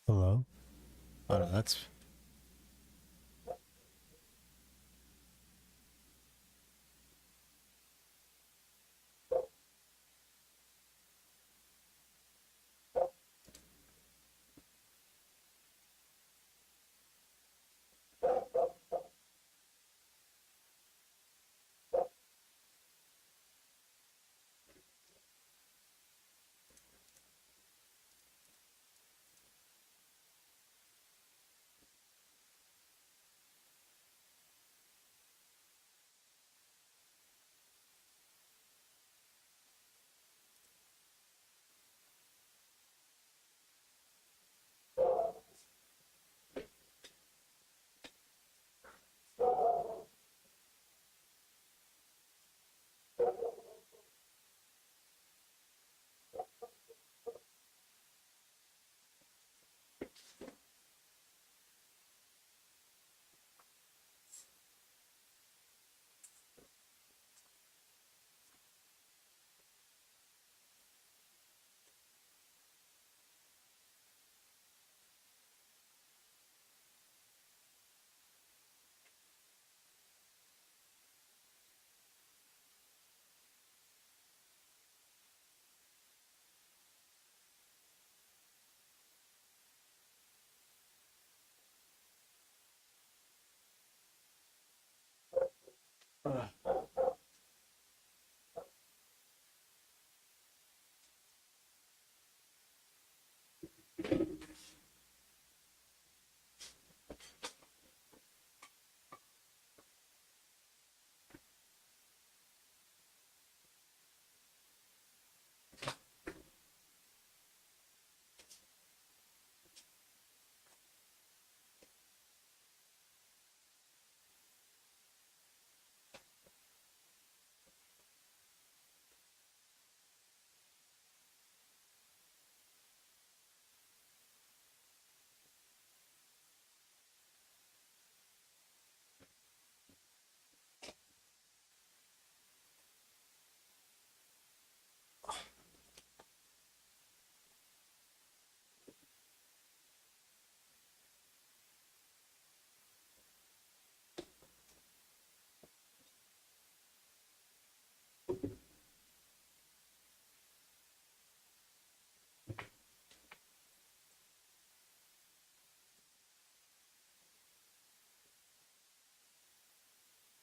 Hello? Oh, no, that's.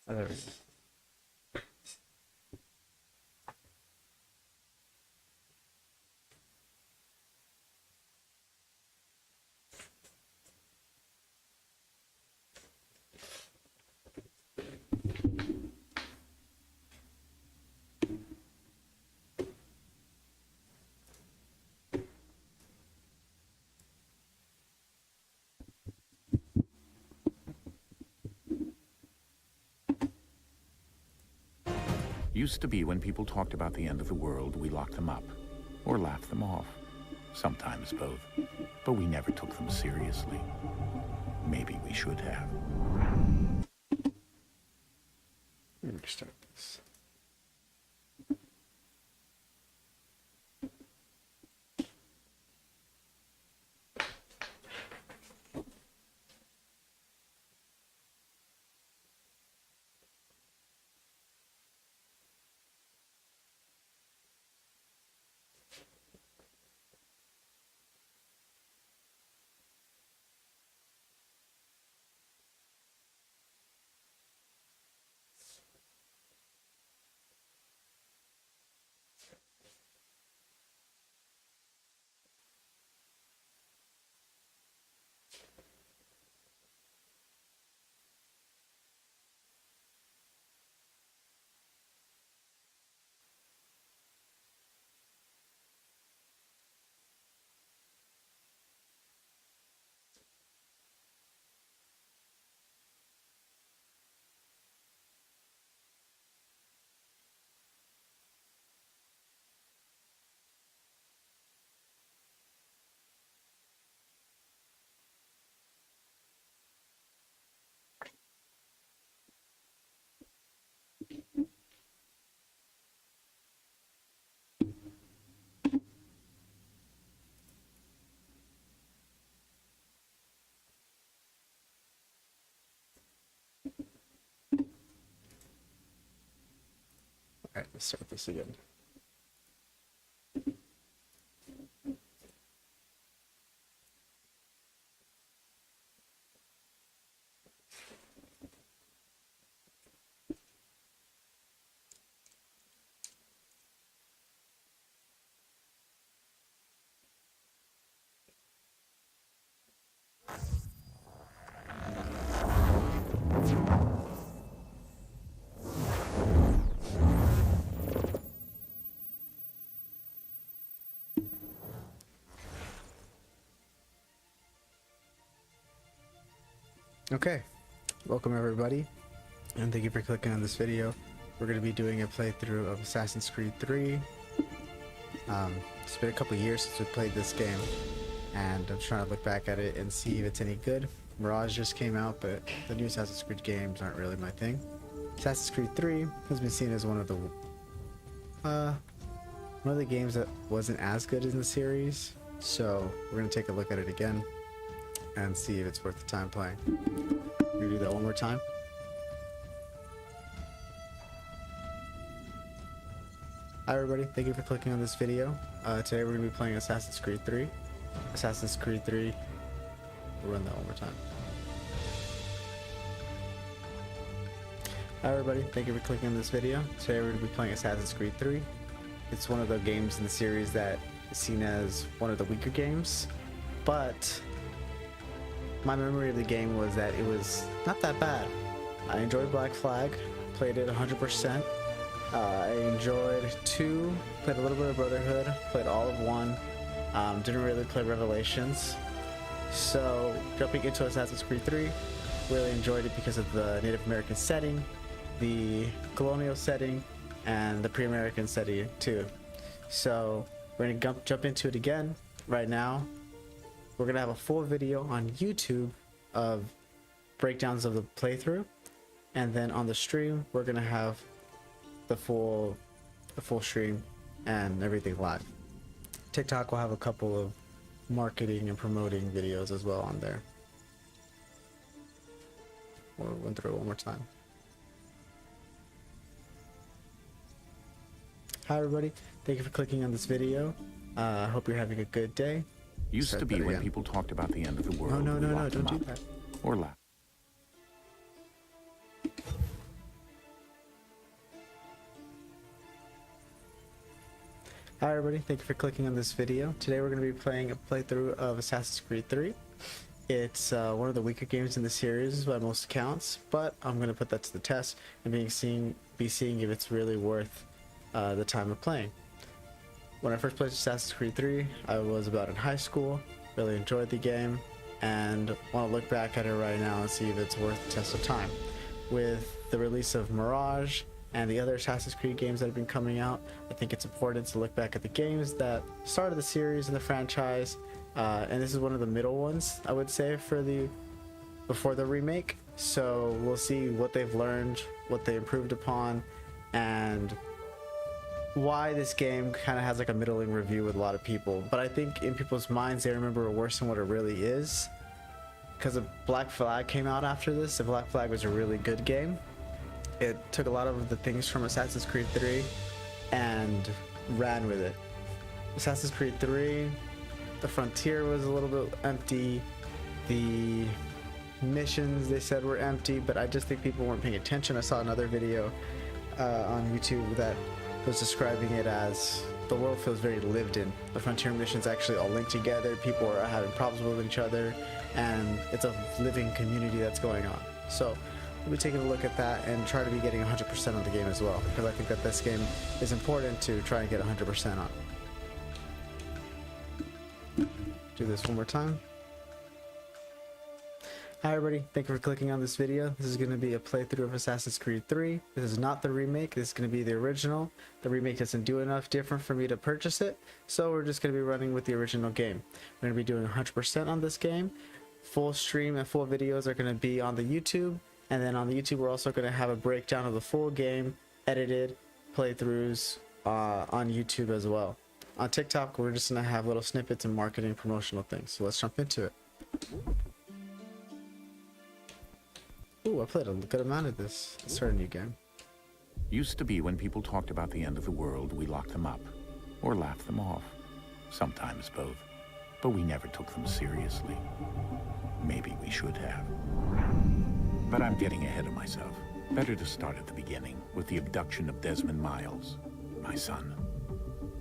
Oh, there we go. Used to be when people talked about the end of the world, we locked them up or laughed them off. Sometimes both. But we never took them seriously. Maybe we should have. Let me start this. Alright, let's start this again. Okay, welcome everybody, and thank you for clicking on this video. We're going to be doing a playthrough of Assassin's Creed 3. It's been a couple years since we played this game, and I'm trying to look back at it and see if it's any good. Mirage just came out, but the new Assassin's Creed games aren't really my thing. Assassin's Creed 3 has been seen as one of the games that wasn't as good in the series, so we're going to take a look at it again and see if it's worth the time playing. We're gonna do that one more time. Hi everybody, thank you for clicking on this video. Today we're gonna be playing Assassin's Creed 3. Assassin's Creed 3. We'll run that one more time. Hi everybody, thank you for clicking on this video. Today we're gonna be playing Assassin's Creed 3. It's one of the games in the series that is seen as one of the weaker games, but my memory of the game was that it was not that bad. I enjoyed Black Flag, played it 100%. I enjoyed 2, played a little bit of Brotherhood, played all of 1. Didn't really play Revelations. So jumping into Assassin's Creed 3, really enjoyed it because of the Native American setting, the colonial setting, and the pre-American setting too. So we're gonna jump into it again right now. We're gonna have a full video on YouTube of breakdowns of the playthrough, and then on the stream we're gonna have the full stream and everything live. TikTok will have a couple of marketing and promoting videos as well on there. We'll run through it one more time. Hi everybody, thank you for clicking on this video. I hope you're having a good day. Used to be when people talked about the end of the world. No, don't do that. Or laugh. Hi everybody, thank you for clicking on this video. Today we're going to be playing a playthrough of Assassin's Creed 3. It's one of the weaker games in the series by most accounts, but I'm going to put that to the test and be seeing if it's really worth the time of playing. When I first played Assassin's Creed 3, I was about in high school, really enjoyed the game, and want to look back at it right now and see if it's worth the test of time. With the release of Mirage and the other Assassin's Creed games that have been coming out, I think it's important to look back at the games that started the series and the franchise, and this is one of the middle ones, I would say, before the remake. So we'll see what they've learned, what they improved upon, and why this game kind of has like a middling review with a lot of people. But I think in people's minds they remember it worse than what it really is, because Black Flag came out after this, and Black Flag was a really good game. It took a lot of the things from Assassin's Creed 3 and ran with it. Assassin's Creed 3, the frontier was a little bit empty, the missions they said were empty, but I just think people weren't paying attention. I saw another video on YouTube that was describing it as the world feels very lived in. The frontier missions actually all link together, people are having problems with each other, and it's a living community that's going on. So we'll be taking a look at that and try to be getting 100% on the game as well, because I think that this game is important to try and get 100% on. Do this one more time. Hi everybody, thank you for clicking on this video. This is going to be a playthrough of Assassin's Creed 3. This is not the remake, this is going to be the original. The remake doesn't do enough different for me to purchase it, so we're just going to be running with the original game. We're going to be doing 100% on this game. Full stream and full videos are going to be on the YouTube, and then on the YouTube we're also going to have a breakdown of the full game, edited playthroughs on YouTube as well. On TikTok we're just going to have little snippets and marketing promotional things, so let's jump into it. Ooh, I played a good amount of this. Let's start a new game. Used to be when people talked about the end of the world, we locked them up. Or laughed them off. Sometimes both. But we never took them seriously. Maybe we should have. But I'm getting ahead of myself. Better to start at the beginning, with the abduction of Desmond Miles, my son.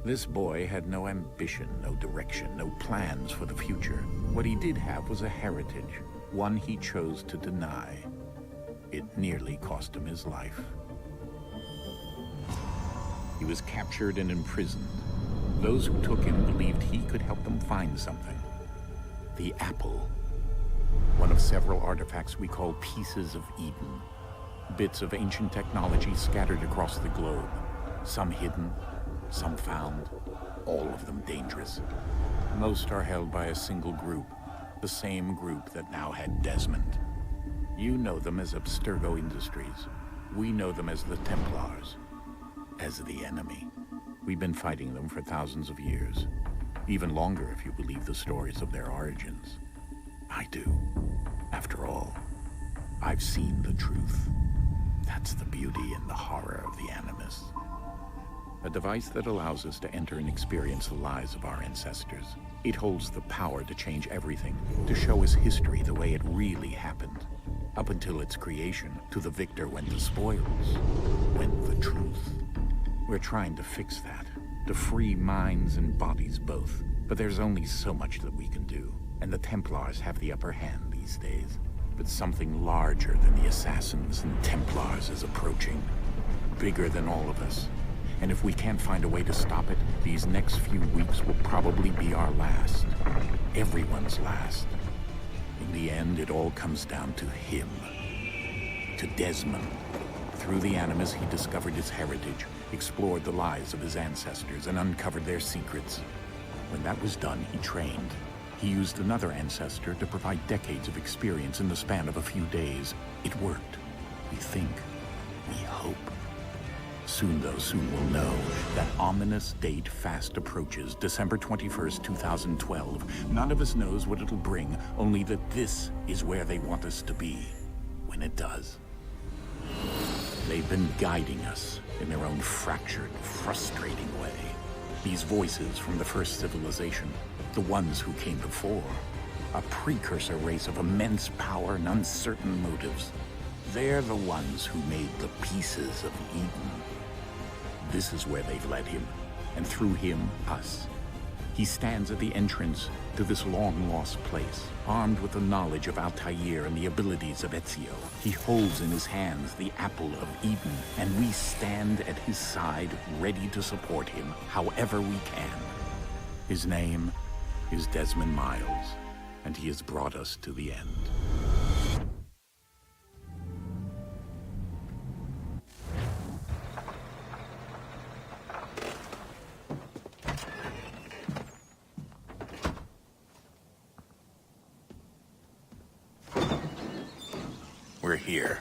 This boy had no ambition, no direction, no plans for the future. What he did have was a heritage, one he chose to deny. It nearly cost him his life. He was captured and imprisoned. Those who took him believed he could help them find something. The apple. One of several artifacts we call pieces of Eden. Bits of ancient technology scattered across the globe. Some hidden, some found, all of them dangerous. Most are held by a single group, the same group that now had Desmond. You know them as Abstergo Industries. We know them as the Templars, as the enemy. We've been fighting them for thousands of years, even longer if you believe the stories of their origins. I do. After all, I've seen the truth. That's the beauty and the horror of the Animus. A device that allows us to enter and experience the lives of our ancestors. It holds the power to change everything, to show us history the way it really happened. Up until its creation, to the victor went the spoils, went the truth. We're trying to fix that, to free minds and bodies both. But there's only so much that we can do, and the Templars have the upper hand these days. But something larger than the assassins and Templars is approaching, bigger than all of us. And if we can't find a way to stop it, these next few weeks will probably be our last. Everyone's last. In the end, it all comes down to him. To Desmond. Through the Animus, he discovered his heritage, explored the lives of his ancestors, and uncovered their secrets. When that was done, he trained. He used another ancestor to provide decades of experience in the span of a few days. It worked. We think. We hope. Soon, though, soon we'll know. That ominous date fast approaches, December 21st, 2012. None of us knows what it'll bring, only that this is where they want us to be, when it does. They've been guiding us in their own fractured, frustrating way. These voices from the first civilization, the ones who came before, a precursor race of immense power and uncertain motives. They're the ones who made the pieces of Eden. This is where they've led him, and through him, us. He stands at the entrance to this long-lost place, armed with the knowledge of Altair and the abilities of Ezio. He holds in his hands the apple of Eden, and we stand at his side, ready to support him however we can. His name is Desmond Miles, and he has brought us to the end. We're here.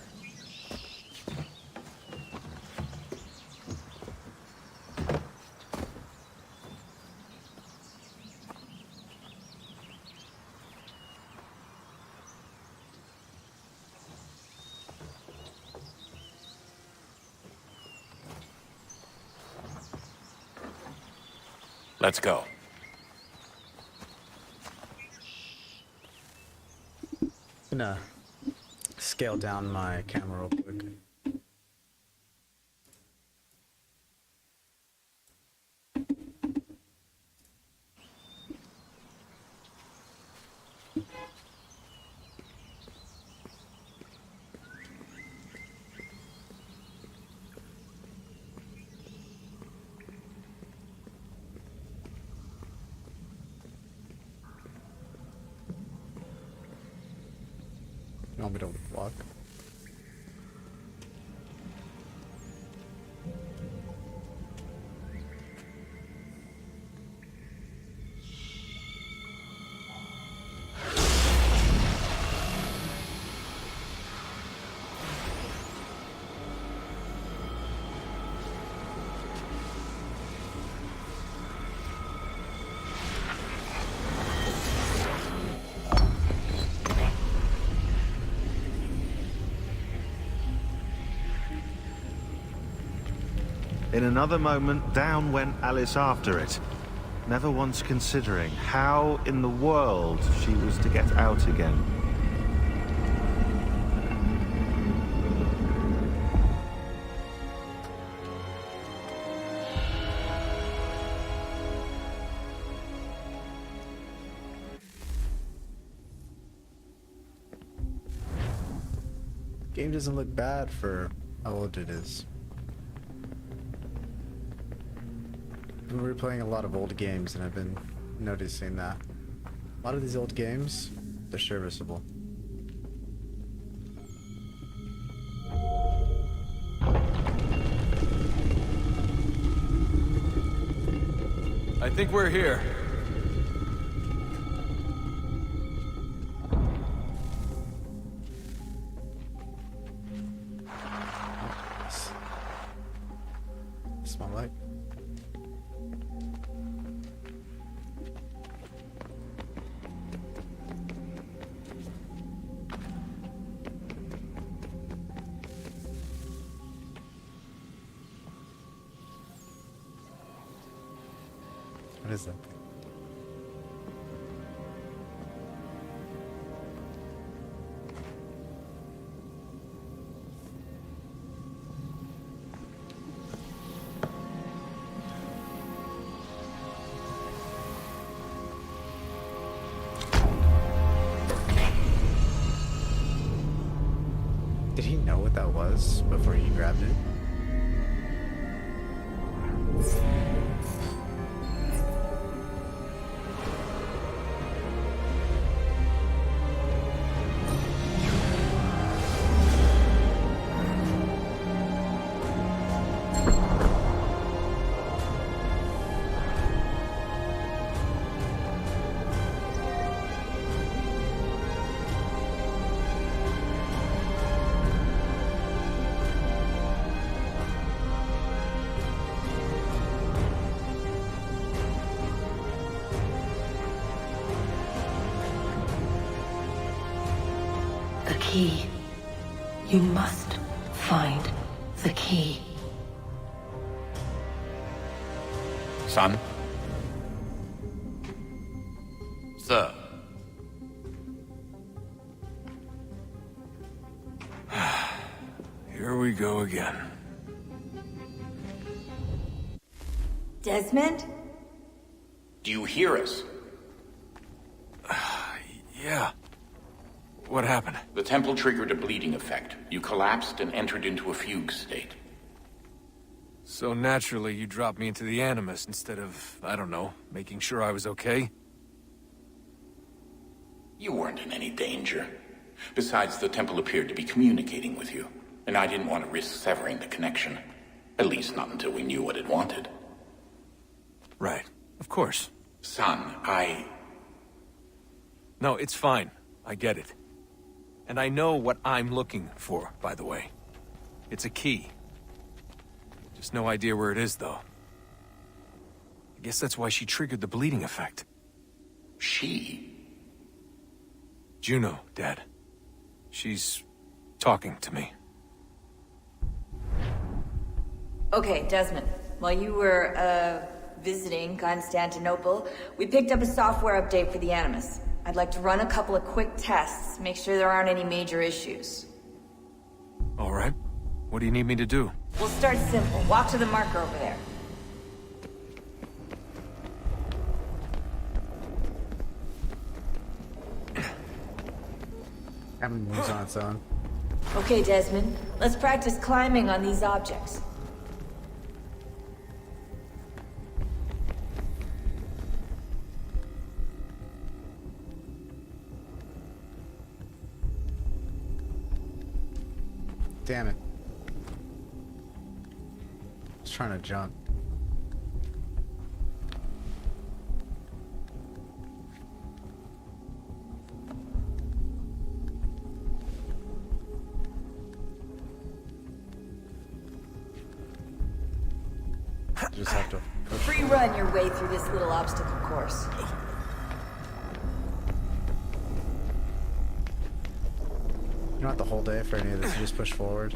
Let's go. Gonna scale down my camera real quick. You want me to walk? In another moment, down went Alice after it, never once considering how in the world she was to get out again. Game doesn't look bad for how old it is. I've been replaying a lot of old games and I've been noticing that a lot of these old games, they're serviceable. I think we're here. Smell like. What is that thing? Did he know what that was before he grabbed it? The key. You must find the key. Son? Sir. Here we go again. Desmond? Do you hear us? Yeah. What happened? The temple triggered a bleeding effect. You collapsed and entered into a fugue state. So naturally, you dropped me into the Animus instead of, I don't know, making sure I was okay? You weren't in any danger. Besides, the temple appeared to be communicating with you, and I didn't want to risk severing the connection. At least not until we knew what it wanted. Right. Of course. Son, No, it's fine. I get it. And I know what I'm looking for, by the way. It's a key. Just no idea where it is, though. I guess that's why she triggered the bleeding effect. She? Juno, Dad. She's talking to me. Okay, Desmond. While you were, visiting Constantinople, we picked up a software update for the Animus. I'd like to run a couple of quick tests, make sure there aren't any major issues. All right. What do you need me to do? We'll start simple. Walk to the marker over there. Having moves on its own. Okay, Desmond. Let's practice climbing on these objects. Damn it. I was trying to jump. Just have to push. Free run your way through this little obstacle course. You don't have to hold A for any of this, you just push forward.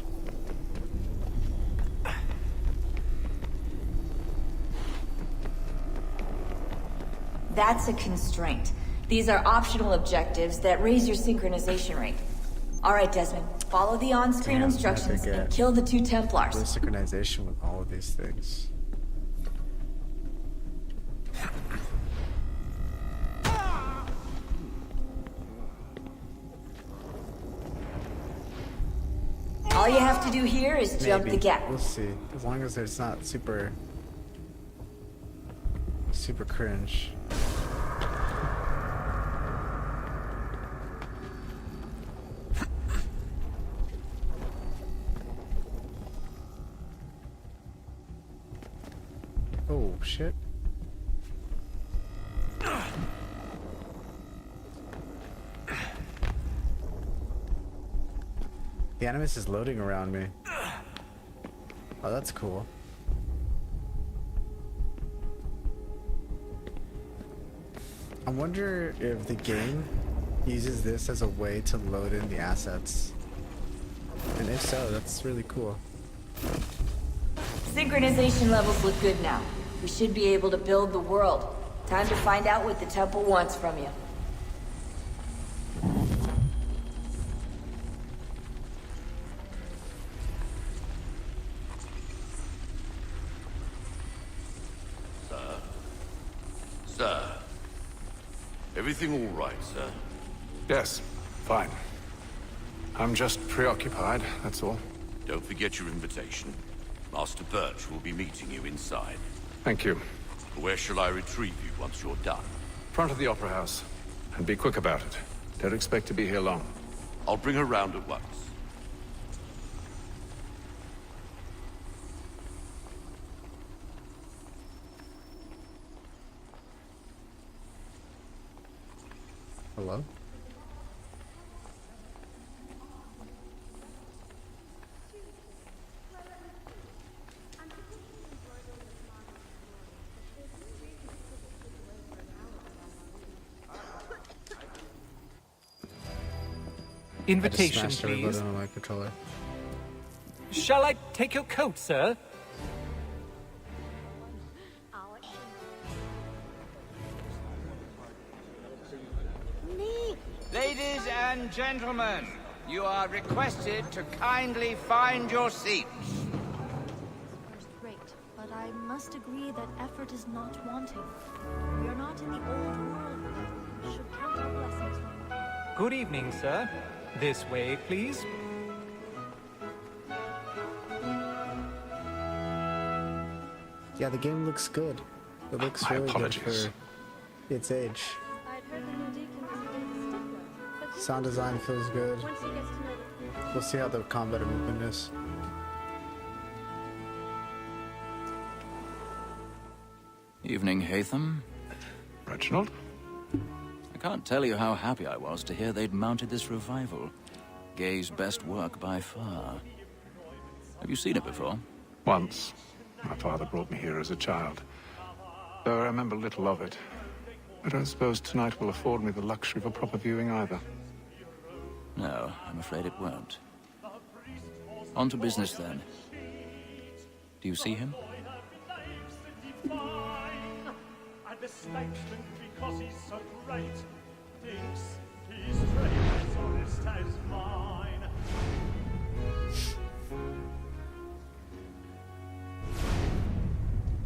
That's a constraint. These are optional objectives that raise your synchronization rate. Alright, Desmond. Follow the on-screen Damn, instructions I think, and kill the 2 Templars. There's synchronization with all of these things. All you have to do here is jump the Maybe. gap. We'll see. As long as it's not super cringe. Oh shit. The Animus is loading around me. Oh, that's cool. I wonder if the game uses this as a way to load in the assets. And if so, that's really cool. Synchronization levels look good now. We should be able to build the world. Time to find out what the temple wants from you. Sir. Everything all right, sir? Yes, fine. I'm just preoccupied, that's all. Don't forget your invitation. Master Birch will be meeting you inside. Thank you. Where shall I retrieve you once you're done? Front of the Opera House. And be quick about it. Don't expect to be here long. I'll bring her round at once. Hello? I just Invitation, smashed every please. button on my controller. Shall I take your coat, sir? Ladies and gentlemen, you are requested to kindly find your seats. Great, but I must agree that effort is not wanting. We are not in the old world. We should count our blessings when we can. Good evening, sir. This way, please. Yeah, the game looks good. It looks My really apologies. good for its age. I'd heard the new deacon is a big stickler, but he- Sound design feels good. once he gets to know the We'll see how the combat and movement is. Evening, Hatham. Reginald? I can't tell you how happy I was to hear they'd mounted this revival. Gay's best work by far. Have you seen it before? Once. My father brought me here as a child. Though I remember little of it. I don't suppose tonight will afford me the luxury of a proper viewing either. No, I'm afraid it won't. On to business then. Do you see him? And the statesman, because he's so great, thinks his trade is honest as mine.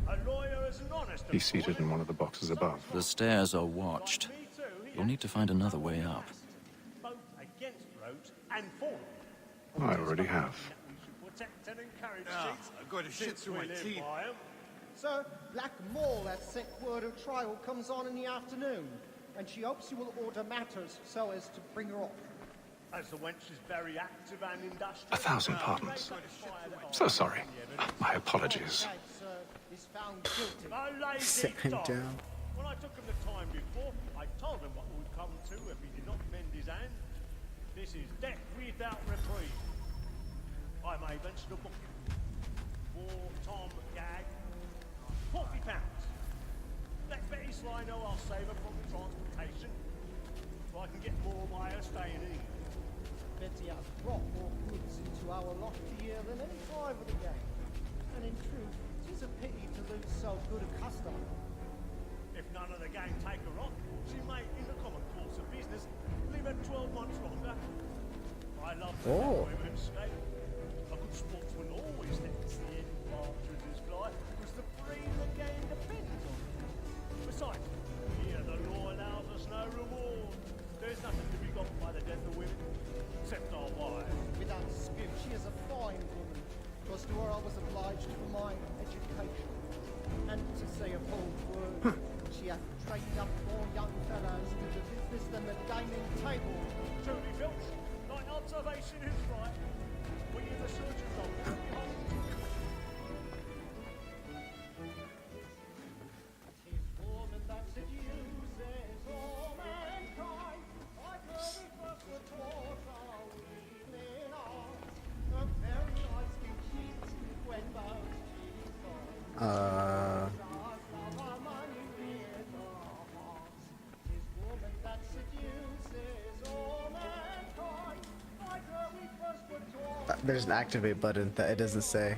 A lawyer is an honest. He's seated in one of the boxes above. The stairs are watched. You'll need to find another way up. Both against roads and for them. I already have. We should protect and encourage cheats. I've got to shit Since through we my live teeth. by 'em. So, Black Mole, that sick word of trial, comes on in the afternoon, and she hopes you will order matters so as to bring her off. As the wench is very active and industrial. 1,000 pardons. So sorry. My apologies. Is found guilty. A lazy Sit him dog. down. When I took him the time before, I told him what would come to if he did not mend his hand. This is death without reprieve. I may venture to book him. For Tom Gag, £40. Let Betty Sly know I'll save her from transportation, so I can get more of my staying in. Betty has brought more goods into our lofty year than any drive of the game. And in truth, 'tis a pity to lose so good a customer. If none of the gang take her off, she may, in the common course of business, leave her 12 months longer. I love the women escape. A good sportsman always lets the end partridges fly, because the breed of the gang depends on it. Besides, here the law allows us no reward. There's nothing to be got by the death of women, except our wives. Without dispute, she is a fine woman. Because to her I was obliged for my education. And to say a bold word, she hath trained up more young fellows to the business than the gaming table. Truly, Filch, thy observation is right. We in the surgeon's office behold. Tis woman that seduces all mankind. I very first were taught our evening art. A very nice thing she's when those cheeks are. There's an activate button that it doesn't say.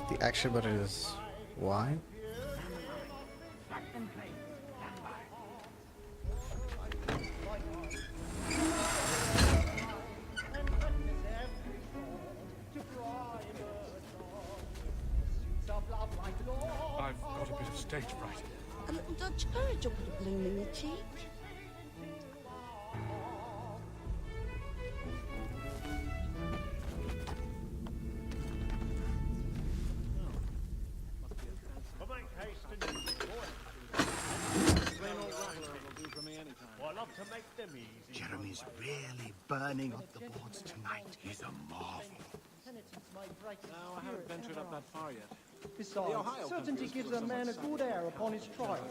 The action button is Y. I've got a bit of stage fright. A little Dutch courage will put a bloom in your cheek. Jeremy's really burning up the boards tonight. He's a marvel. No, I haven't ventured up that far yet. Besides, certainty gives a man a good air upon his trial,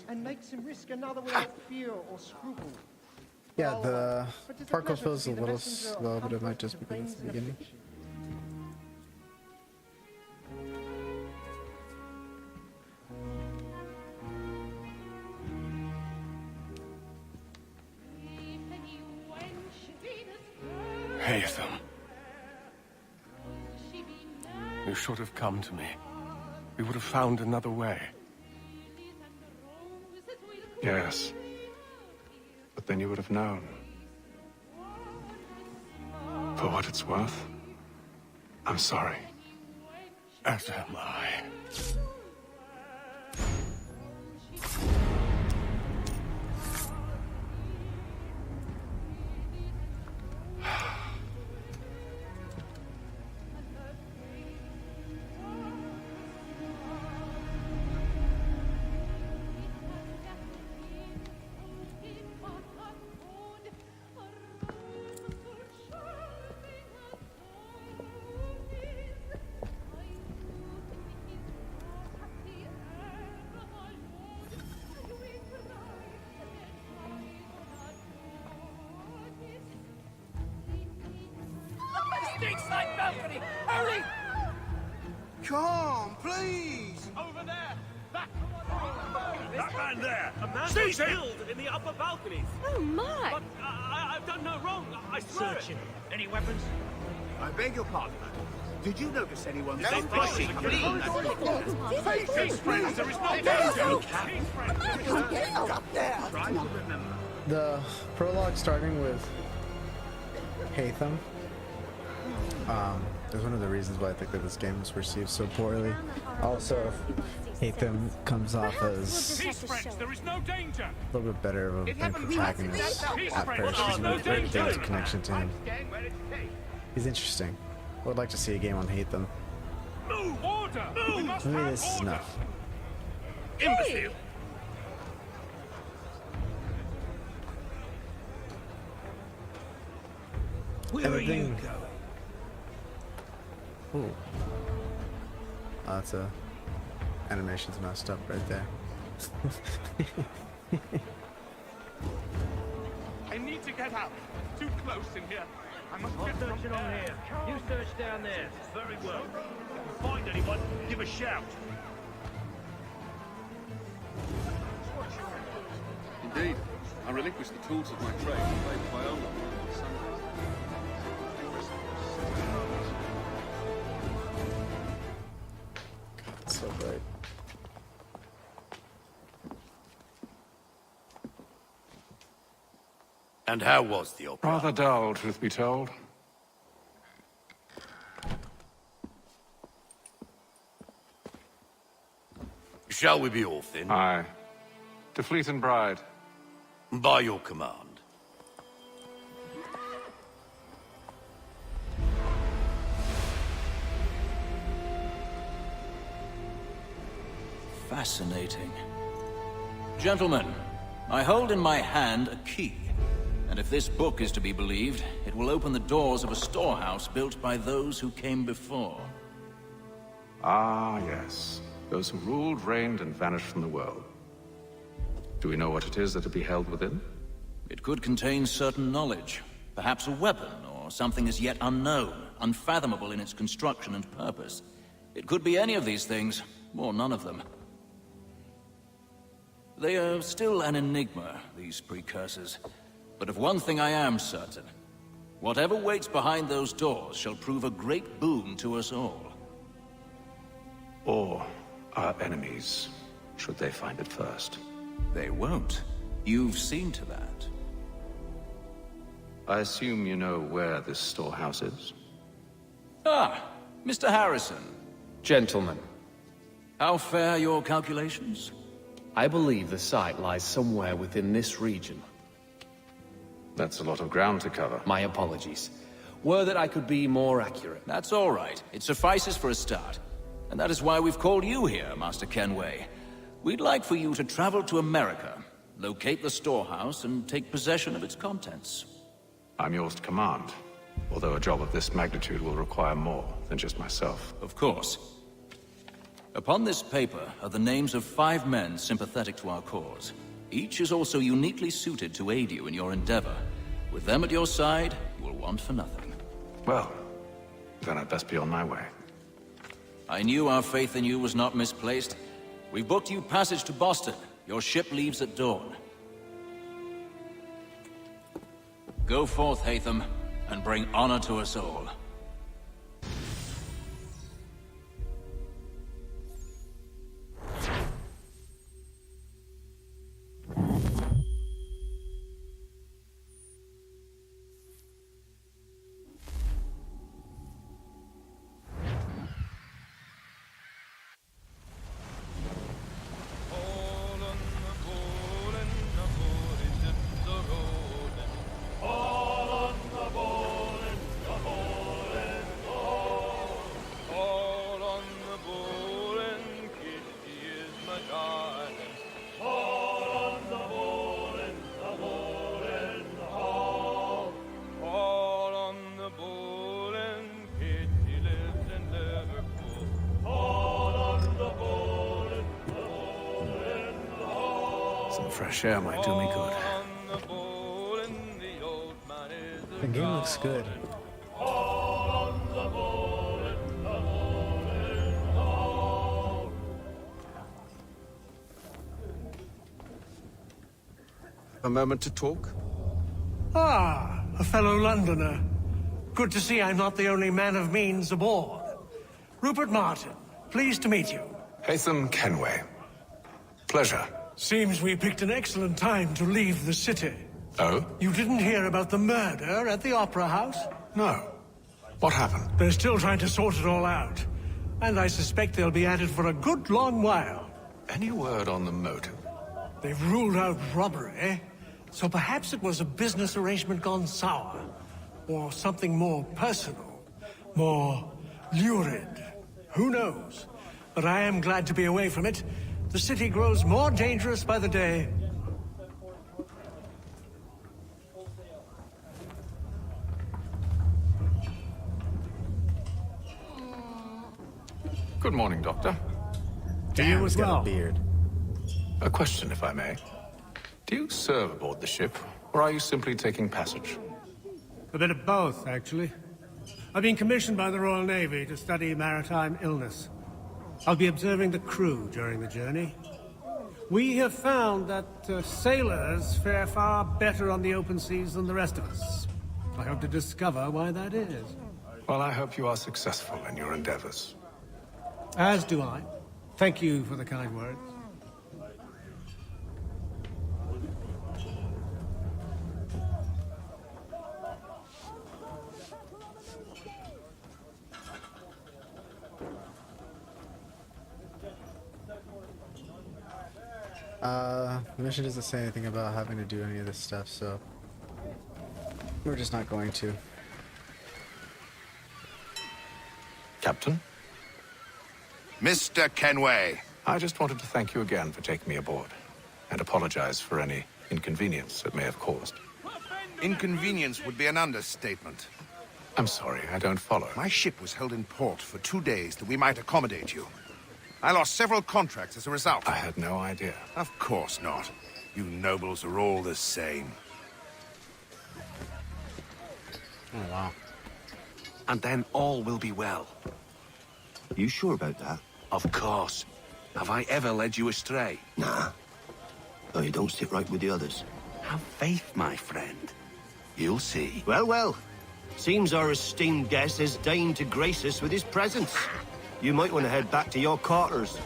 and makes him risk another without fear or scruple. Yeah, the parkour feels a little slow, but it might just be because it's the beginning. Haytham. You should have come to me. We would have found another way. Yes. But then you would have known. For what it's worth, I'm sorry. As am I. Side balcony! Hurry! Come, please! Over there! That man there! A man Seize him! killed in the upper balconies! Oh, my! But I've done no wrong, I swear Searching. Any weapons? I beg your pardon. Did you notice anyone No, fishing clean? Peace, friends, there is no danger! Try to remember. The prologue starting with Haytham is one of the reasons why I think that this game was received so poorly. Also, Haytham comes off as Peace, friends, there is no danger! a little bit better of a protagonist at first. There's no direct connection to him. He's interesting. I would like to see a game on Haytham. Move! Order! Move! Maybe this is enough. Imbecile! Where you go? Ooh. Oh, that's a animation's messed up right there. I need to get out. Too close in here. Search it on here. You search down there. Very well. If you find anyone, give a shout. Indeed. I relinquished the tools of my trade and played viola on Sundays. So bright. And how was the opera? Rather dull, truth be told. Shall we be off then? Aye. To Fleet and Bride. By your command. Fascinating. Gentlemen, I hold in my hand a key. And if this book is to be believed, it will open the doors of a storehouse built by those who came before. Ah, yes. Those who ruled, reigned, and vanished from the world. Do we know what it is that will be held within? It could contain certain knowledge. Perhaps a weapon, or something as yet unknown, unfathomable in its construction and purpose. It could be any of these things, or none of them. They are still an enigma, these precursors. But of one thing I am certain. Whatever waits behind those doors shall prove a great boon to us all. Or our enemies, should they find it first. They won't. You've seen to that. I assume you know where this storehouse is? Ah, Mr. Harrison. Gentlemen. How fare your calculations? I believe the site lies somewhere within this region. That's a lot of ground to cover. My apologies. Were that I could be more accurate. That's all right. It suffices for a start. And that is why we've called you here, Master Kenway. We'd like for you to travel to America, locate the storehouse, and take possession of its contents. I'm yours to command, although a job of this magnitude will require more than just myself. Of course. Upon this paper are the names of 5 men sympathetic to our cause. Each is also uniquely suited to aid you in your endeavor. With them at your side, you will want for nothing. Well, then I'd best be on my way. I knew our faith in you was not misplaced. We've booked you passage to Boston. Your ship leaves at dawn. Go forth, Hatham, and bring honor to us all. Fresh air might do me good. The game looks good. A moment to talk? Ah, a fellow Londoner. Good to see I'm not the only man of means aboard. Rupert Martin, pleased to meet you. Hatham Kenway. Pleasure. Seems we picked an excellent time to leave the city. Oh? You didn't hear about the murder at the Opera House? No. What happened? They're still trying to sort it all out. And I suspect they'll be at it for a good long while. Any word on the motive? They've ruled out robbery, so perhaps it was a business arrangement gone sour. Or something more personal, more lurid. Who knows? But I am glad to be away from it. The city grows more dangerous by the day. Good morning, Doctor. To you as well. Got a beard. A question, if I may. Do you serve aboard the ship, or are you simply taking passage? A bit of both, actually. I've been commissioned by the Royal Navy to study maritime illness. I'll be observing the crew during the journey. We have found that sailors fare far better on the open seas than the rest of us. I hope to discover why that is. Well, I hope you are successful in your endeavors. As do I. Thank you for the kind words. The mission doesn't say anything about having to do any of this stuff, so we're just not going to. Captain? Mr. Kenway. I just wanted to thank you again for taking me aboard, and apologize for any inconvenience it may have caused. Inconvenience would be an understatement. I'm sorry, I don't follow. My ship was held in port for 2 days that we might accommodate you. I lost several contracts as a result. I had no idea. Of course not. You nobles are all the same. Oh, wow. And then all will be well. You sure about that? Of course. Have I ever led you astray? Nah. Oh, you don't sit right with the others. Have faith, my friend. You'll see. Well, well. Seems our esteemed guest has deigned to grace us with his presence. You might want to head back to your quarters.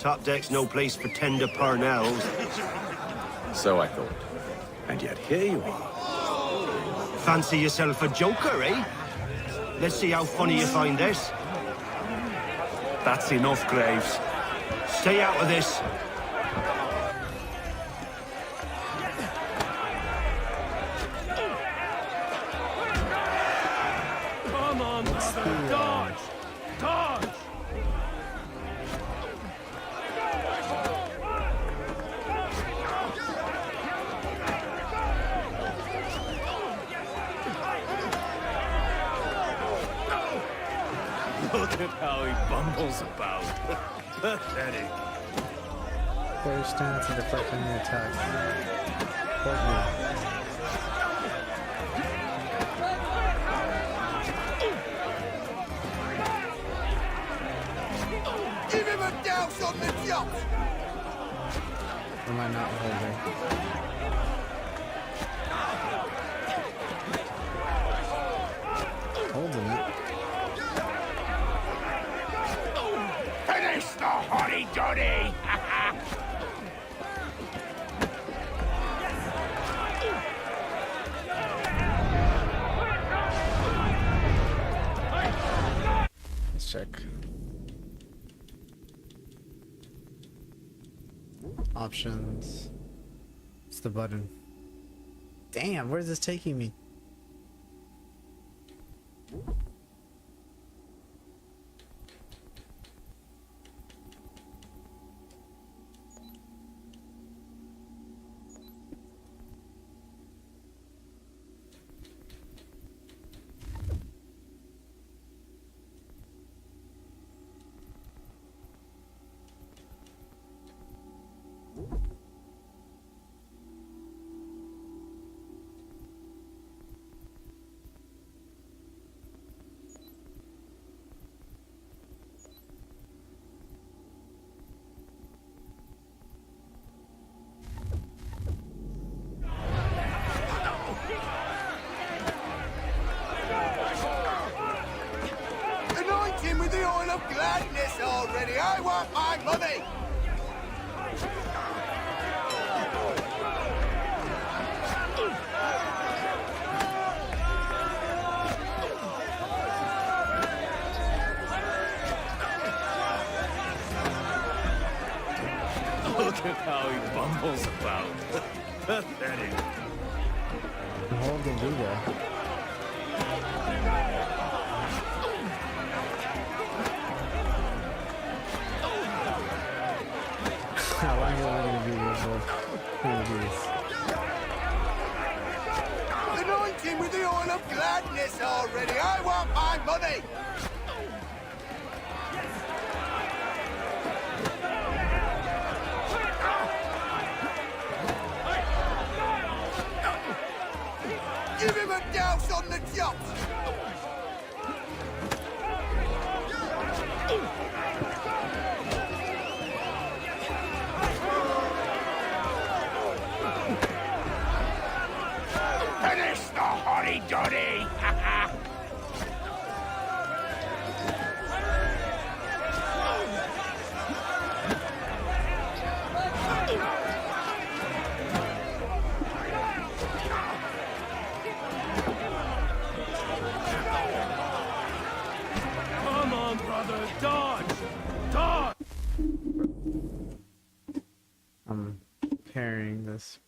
Top deck's no place for tender parnells. So I thought. And yet here you are. Fancy yourself a joker, eh? Let's see how funny you find this. That's enough, Graves. Stay out of this. Come on, brother. Dodge! Dodge! Look at how he bumbles about. Pathetic. Player stance and deflect any attack. Hold me. Give him a douse on the yacht! Am I not holding? Holding it. Finish the hotty-dotty! Let's check. Options. It's the button. Damn, where's this taking me? Anoint him with the oil of gladness already! I want my money! Look at how he bumbles about. Pathetic. I'm holding Luda. How long am I going to be here for? One of these. Anoint him with the oil of gladness already! I want my money! Give him a douse on the this.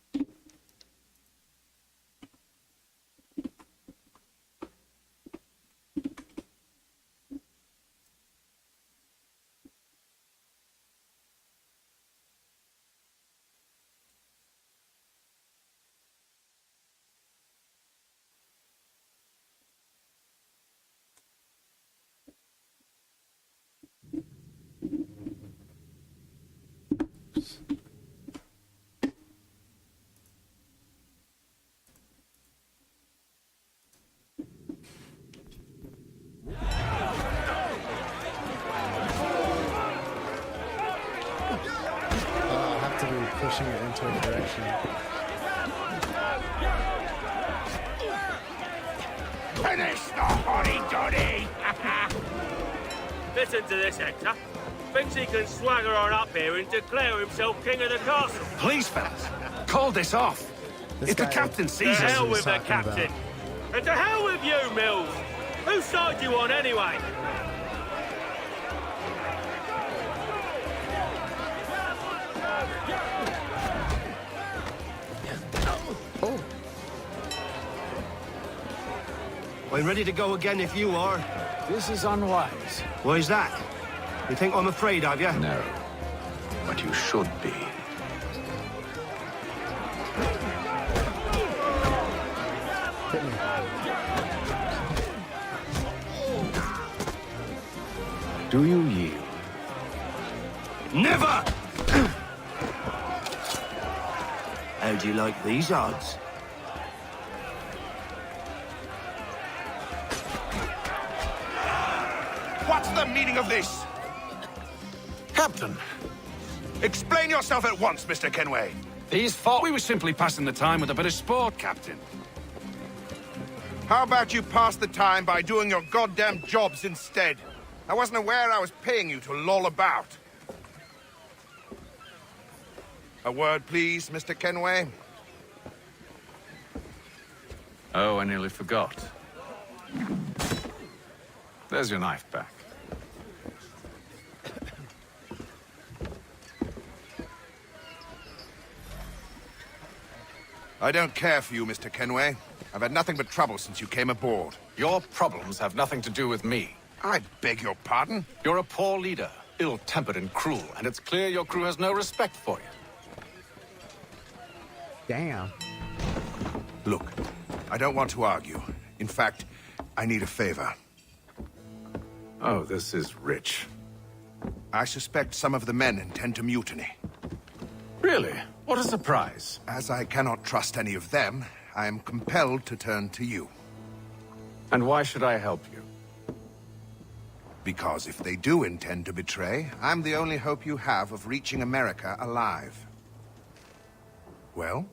Pushing it into a direction. Finish the hoddy-doddy! Listen to this, Hector. Thinks he can swagger on up here and declare himself king of the castle. Please, fellas, call this off. If the captain sees To us... hell with the captain. And to hell with you, Mills. Whose side do you on, anyway? I'm ready to go again if you are. This is unwise. Why's that? You think I'm afraid of you? No. But you should be. Hit me. Do you yield? Never! How do you like these odds? What's the meaning of this? Captain! Explain yourself at once, Mr. Kenway. These thought we were simply passing the time with a bit of sport, Captain. How about you pass the time by doing your goddamn jobs instead? I wasn't aware I was paying you to loll about. A word, please, Mr. Kenway. Oh, I nearly forgot. There's your knife back. I don't care for you, Mr. Kenway. I've had nothing but trouble since you came aboard. Your problems have nothing to do with me. I beg your pardon? You're a poor leader, ill-tempered and cruel, and it's clear your crew has no respect for you. Damn. Look, I don't want to argue. In fact, I need a favor. Oh, this is rich. I suspect some of the men intend to mutiny. Really? What a surprise. As I cannot trust any of them, I am compelled to turn to you. And why should I help you? Because if they do intend to betray, I'm the only hope you have of reaching America alive. Well,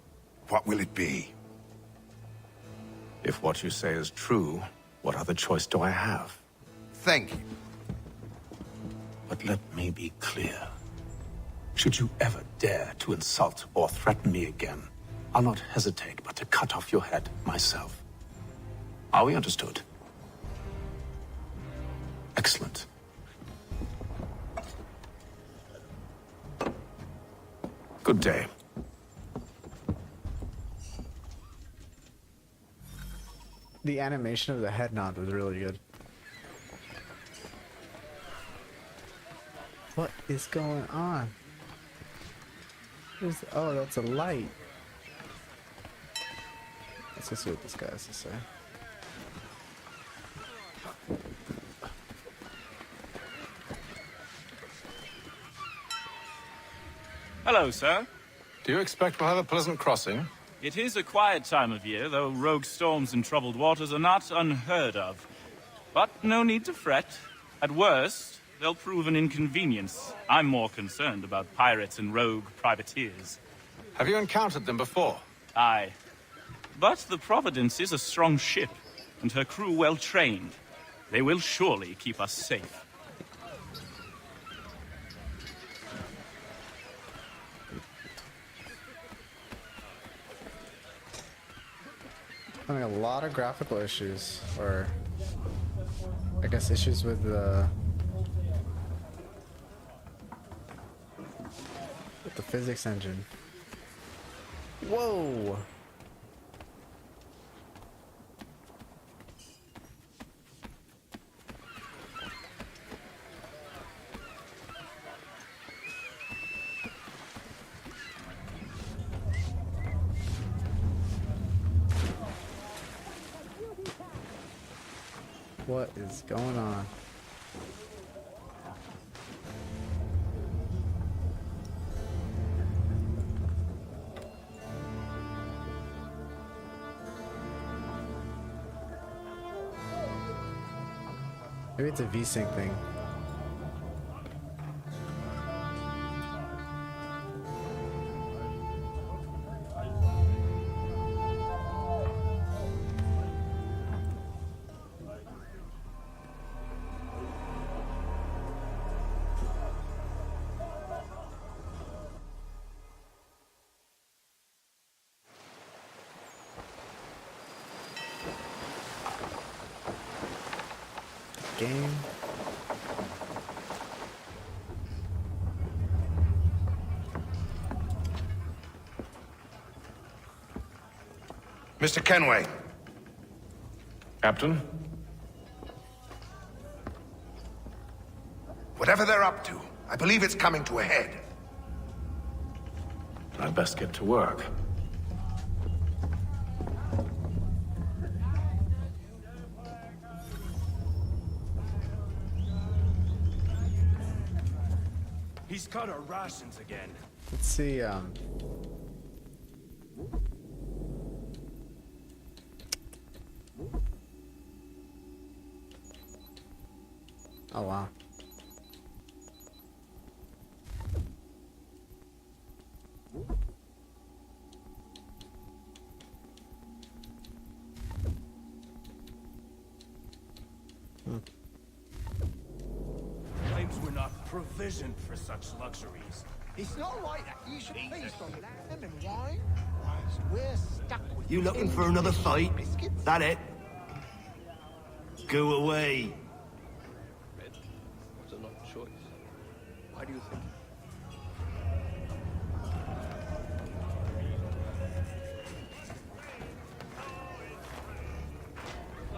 what will it be? If what you say is true, what other choice do I have? Thank you. But let me be clear. Should you ever dare to insult or threaten me again, I'll not hesitate but to cut off your head myself. Are we understood? Excellent. Good day. The animation of the head nod was really good. What is going on? Oh, that's a light. Let's go see what this guy has to say. Hello, sir. Do you expect we'll have a pleasant crossing? It is a quiet time of year, though rogue storms and troubled waters are not unheard of. But no need to fret. At worst, they'll prove an inconvenience. I'm more concerned about pirates and rogue privateers. Have you encountered them before? Aye. But the Providence is a strong ship, and her crew well trained. They will surely keep us safe. Having a lot of graphical issues, or I guess issues with the physics engine. Whoa! What is going on? Maybe it's a VSync thing. Game. Mr. Kenway. Captain? Whatever they're up to, I believe it's coming to a head. I'd best get to work. He's cut our rations again. Let's see, oh wow. Claims we're not provisioned for such luxuries. It's not like that. You should feast on lamb and wine, whilst we're stuck with... You looking for another fight? That it? Go away. What's an odd choice? Why do you think?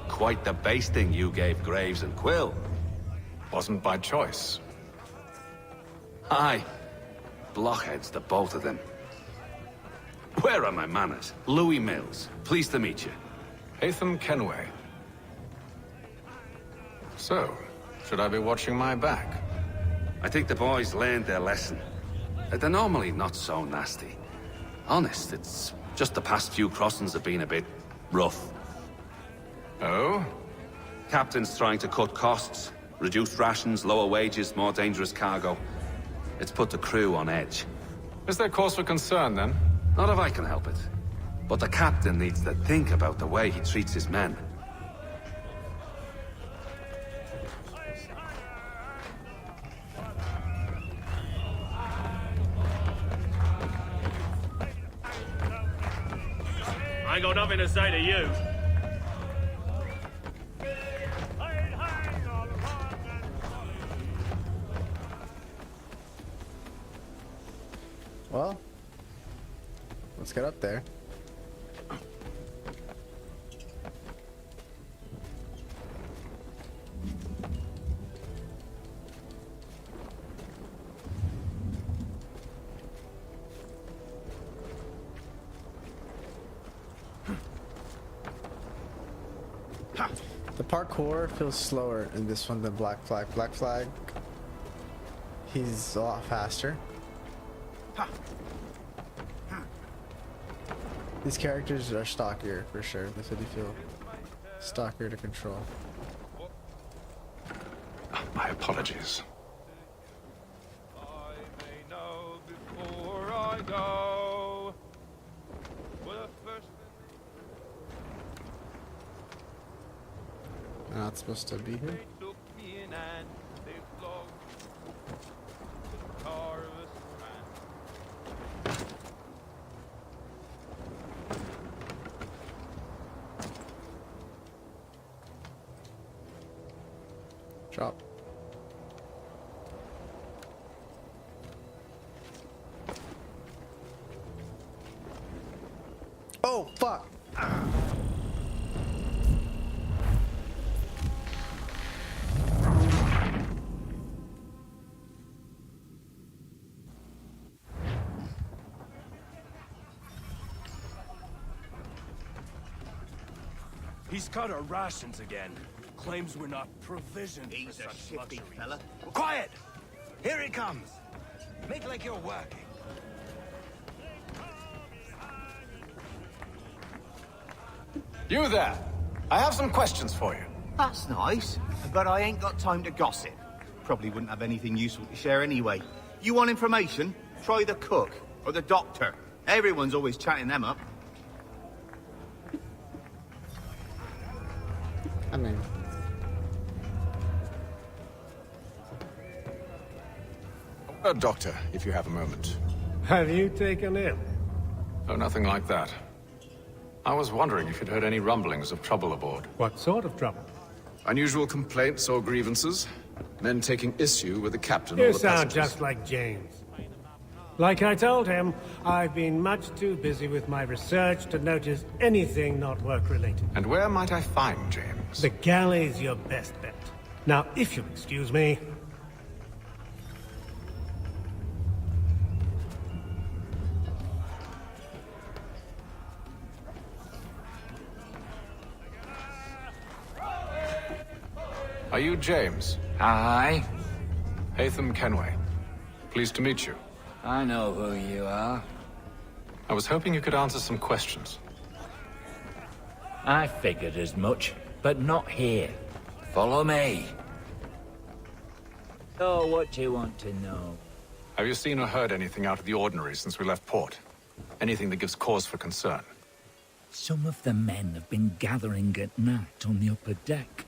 Quite the basting you gave Graves and Quill. Wasn't by choice. Aye. Blockheads, the both of them. Where are my manners? Louis Mills. Pleased to meet you. Haytham Kenway. So, should I be watching my back? I think the boys learned their lesson. They're normally not so nasty. Honest, it's just the past few crossings have been a bit rough. Oh? Captain's trying to cut costs. Reduced rations, lower wages, more dangerous cargo. It's put the crew on edge. Is there cause for concern, then? Not if I can help it. But the captain needs to think about the way he treats his men. I ain't got nothing to say to you. Well, let's get up there. The parkour feels slower in this one than Black Flag. Black Flag, he's a lot faster. These characters are stockier for sure. This would feel stockier to control. My apologies. Before I go, well, first... I'm not supposed to be here. They took me in and they flogged the car of a strand. Drop. Oh, fuck! He's cut our rations again. Claims we're not provisioned for He's a such shifty luxuries. fella. Quiet! Here he comes. Make like you're working. You there! I have some questions for you. That's nice, but I ain't got time to gossip. Probably wouldn't have anything useful to share anyway. You want information? Try the cook or the doctor. Everyone's always chatting them up. I mean... A doctor, if you have a moment. Have you taken ill? Oh, nothing like that. I was wondering if you'd heard any rumblings of trouble aboard. What sort of trouble? Unusual complaints or grievances? Men taking issue with the captain or You the sound passengers? just like James. Like I told him, I've been much too busy with my research to notice anything not work-related. And where might I find James? The galley's your best bet. Now, if you'll excuse me... Are you James? Aye. Hatham Kenway. Pleased to meet you. I know who you are. I was hoping you could answer some questions. I figured as much, but not here. Follow me. So, what do you want to know? Have you seen or heard anything out of the ordinary since we left port? Anything that gives cause for concern? Some of the men have been gathering at night on the upper deck.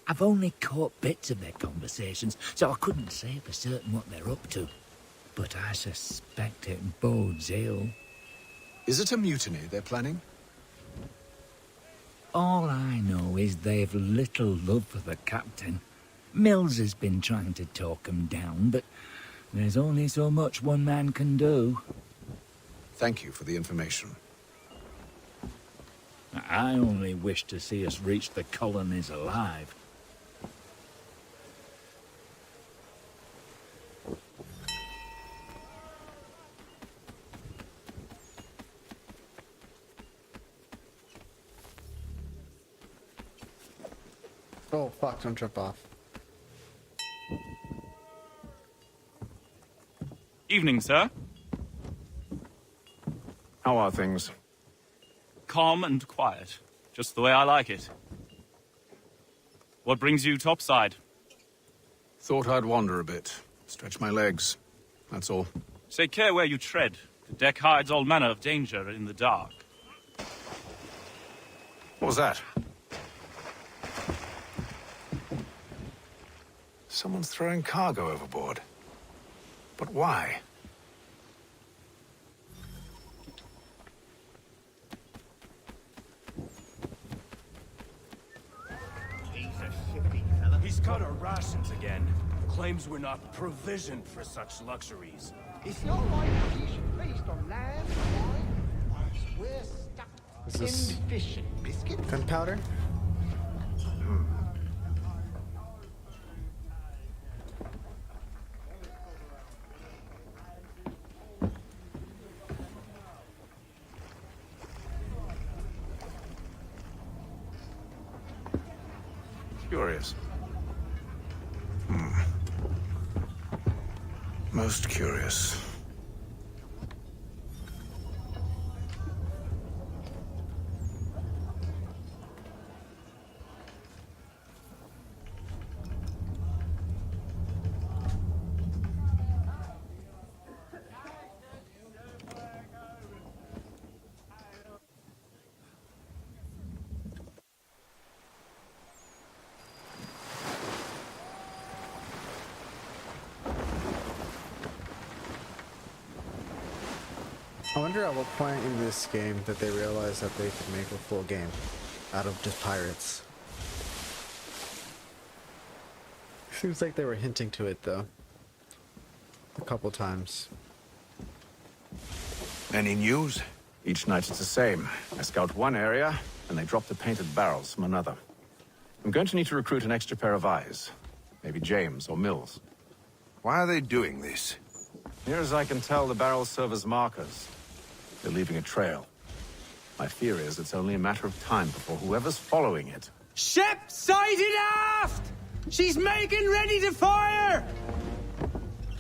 I've only caught bits of their conversations, so I couldn't say for certain what they're up to. But I suspect it bodes ill. Is it a mutiny they're planning? All I know is they've little love for the captain. Mills has been trying to talk 'em down, but there's only so much one man can do. Thank you for the information. I only wish to see us reach the colonies alive. Oh, fuck, don't jump off. Evening, sir. How are things? Calm and quiet. Just the way I like it. What brings you topside? Thought I'd wander a bit. Stretch my legs. That's all. Take care where you tread. The deck hides all manner of danger in the dark. What was that? Someone's throwing cargo overboard. But why? He's a shifty fella. He's cut our rations again. Claims we're not provisioned for such luxuries. It's not like we should feast on lamb, wine, whilst we're stuck Is this in fish and biscuits. gunpowder? Curious. Most curious. I wonder at what point in this game that they realized that they could make a full game out of just pirates. Seems like they were hinting to it though. A couple times. Any news? Each night it's the same. I scout one area, and they drop the painted barrels from another. I'm going to need to recruit an extra pair of eyes. Maybe James or Mills. Why are they doing this? Near as I can tell, the barrels serve as markers. They're leaving a trail. My fear is it's only a matter of time before whoever's following it... Ship sighted aft! She's making ready to fire!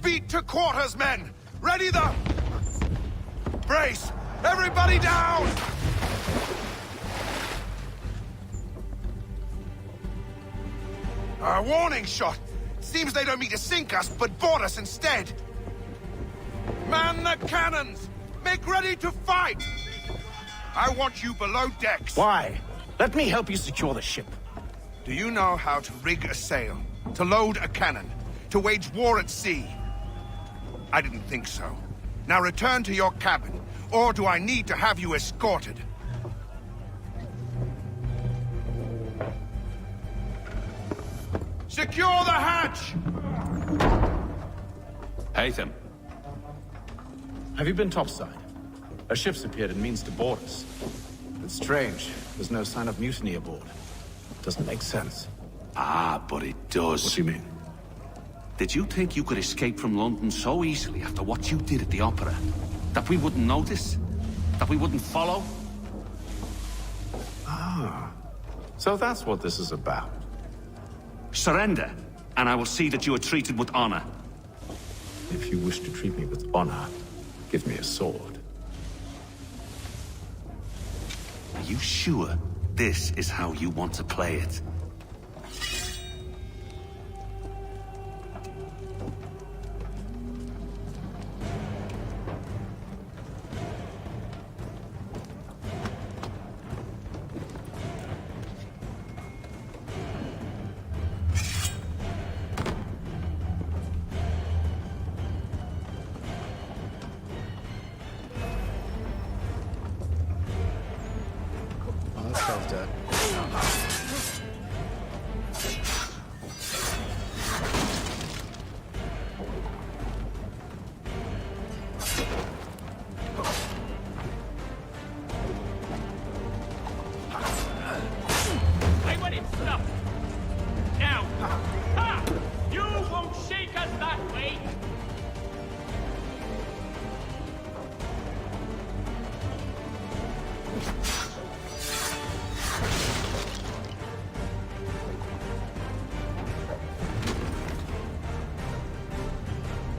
Beat to quarters, men! Ready the... Brace! Everybody down! A warning shot! Seems they don't mean to sink us, but board us instead! Man the cannons! Make ready to fight! I want you below decks. Why? Let me help you secure the ship. Do you know how to rig a sail? To load a cannon? To wage war at sea? I didn't think so. Now return to your cabin, or do I need to have you escorted? Secure the hatch! Haytham. Have you been topside? A ship's appeared and means to board us. It's strange. There's no sign of mutiny aboard. Doesn't make sense. Ah, but it does. What do you mean? Did you think you could escape from London so easily after what you did at the opera? That we wouldn't notice? That we wouldn't follow? Ah. So that's what this is about. Surrender, and I will see that you are treated with honor. If you wish to treat me with honor, give me a sword. Are you sure this is how you want to play it? This guy's dead. I want it stuffed. Now, ha! You won't shake us that way.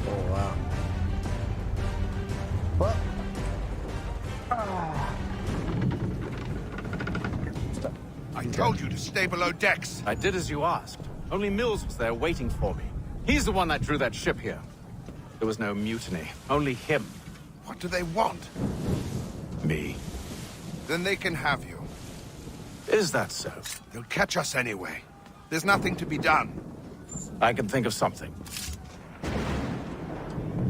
Oh, wow. Well. I told you to stay below decks. I did as you asked. Only Mills was there waiting for me. He's the one that drew that ship here. There was no mutiny. Only him. What do they want? Me. Then they can have you. Is that so? They'll catch us anyway. There's nothing to be done. I can think of something.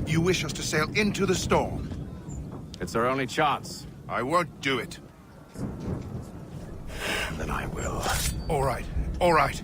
You wish us to sail into the storm? It's our only chance. I won't do it. Then I will. All right. All right.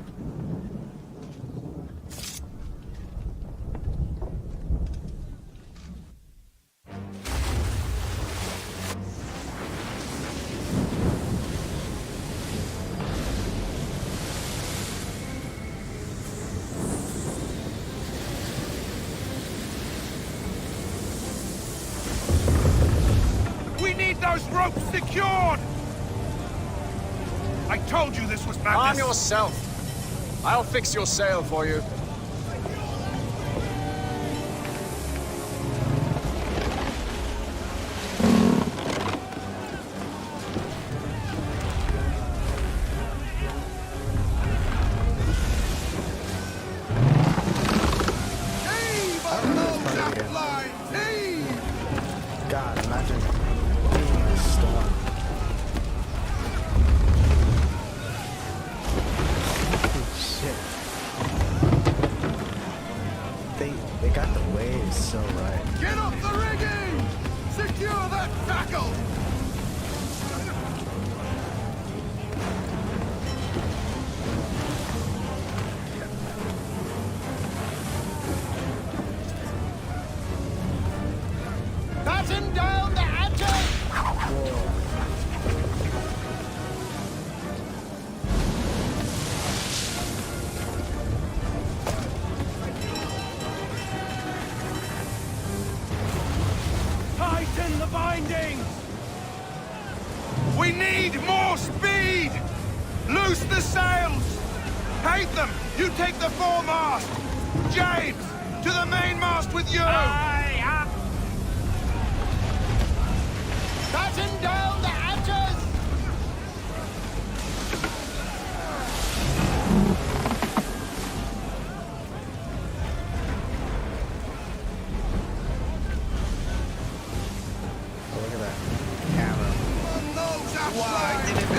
We need those ropes secured! I told you this was madness! Arm yourself. I'll fix your sail for you. God, imagine being in a storm. Holy shit. They got the waves so right. Get up the rigging! Secure that tackle! Batten down the hatches! the bindings! We need more speed! Loose the sails! Hate them! You take the foremast! James! To the mainmast with you! Batten down the hatches! Oh, look at that camera. Why did it be?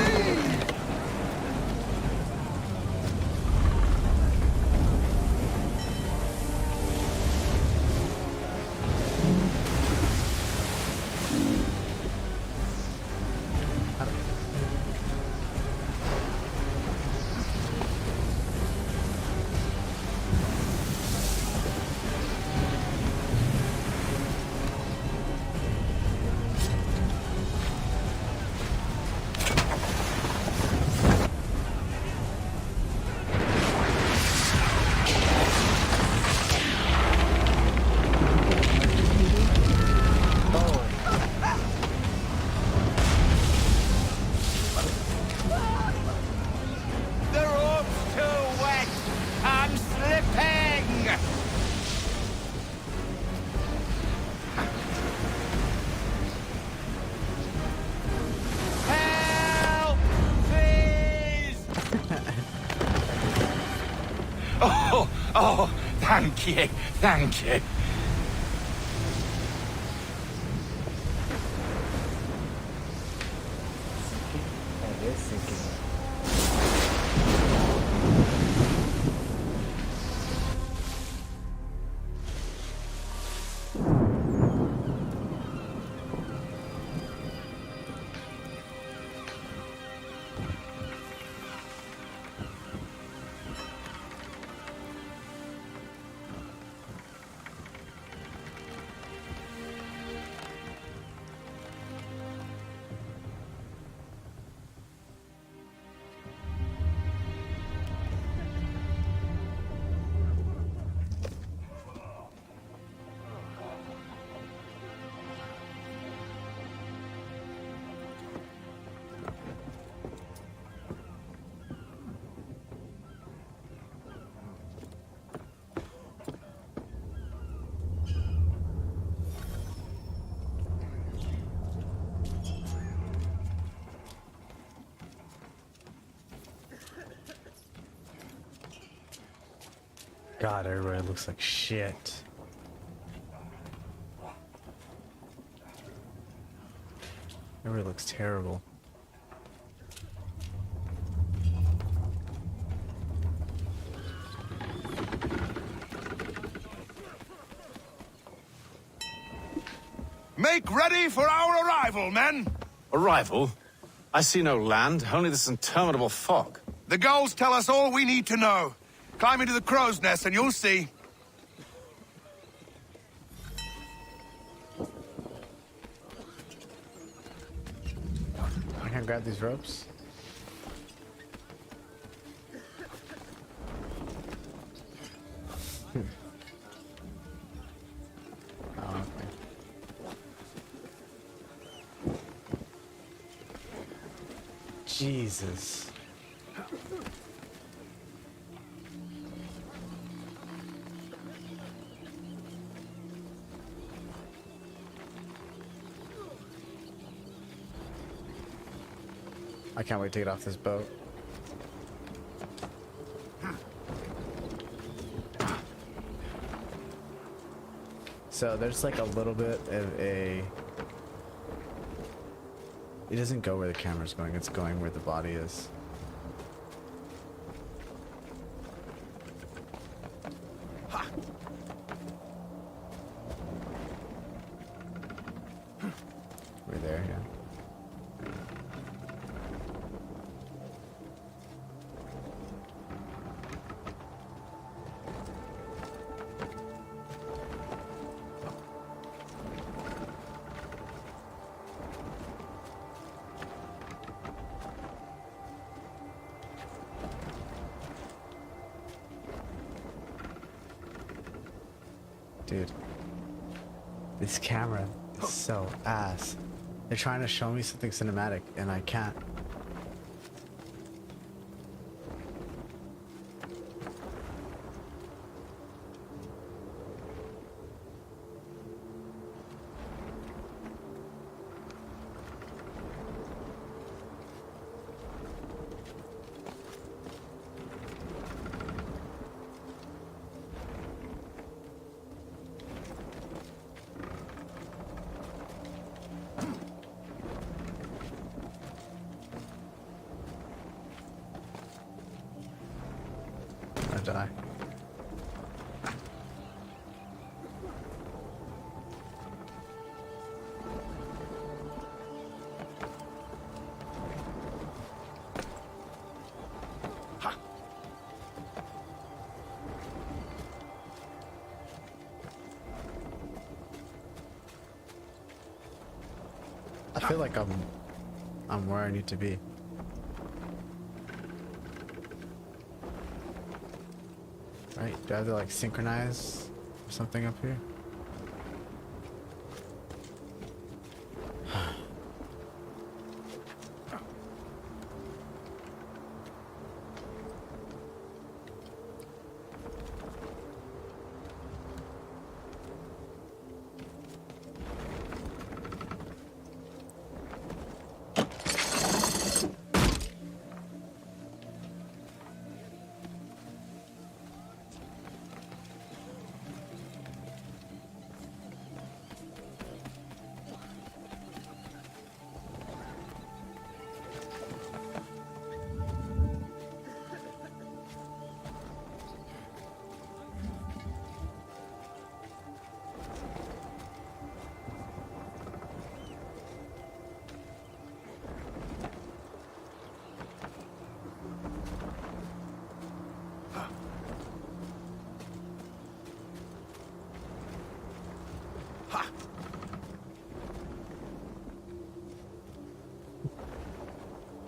The rope's too wet! I'm slipping! Help! Please! Oh, thank you, thank you. God, everybody looks like shit. Everybody looks terrible. Make ready for our arrival, men! Arrival? I see no land, only this interminable fog. The gulls tell us all we need to know. Climb into the crow's nest and you'll see. I can grab these ropes. Oh, okay. Jesus. I can't wait to get off this boat. So there's like a little bit of a... It doesn't go where the camera's going, it's going where the body is. We're there, yeah. Dude, this camera So ass. They're trying to show me something cinematic and I can't. I die. I feel like I'm where I need to be. Right? Do I have to like synchronize or something up here?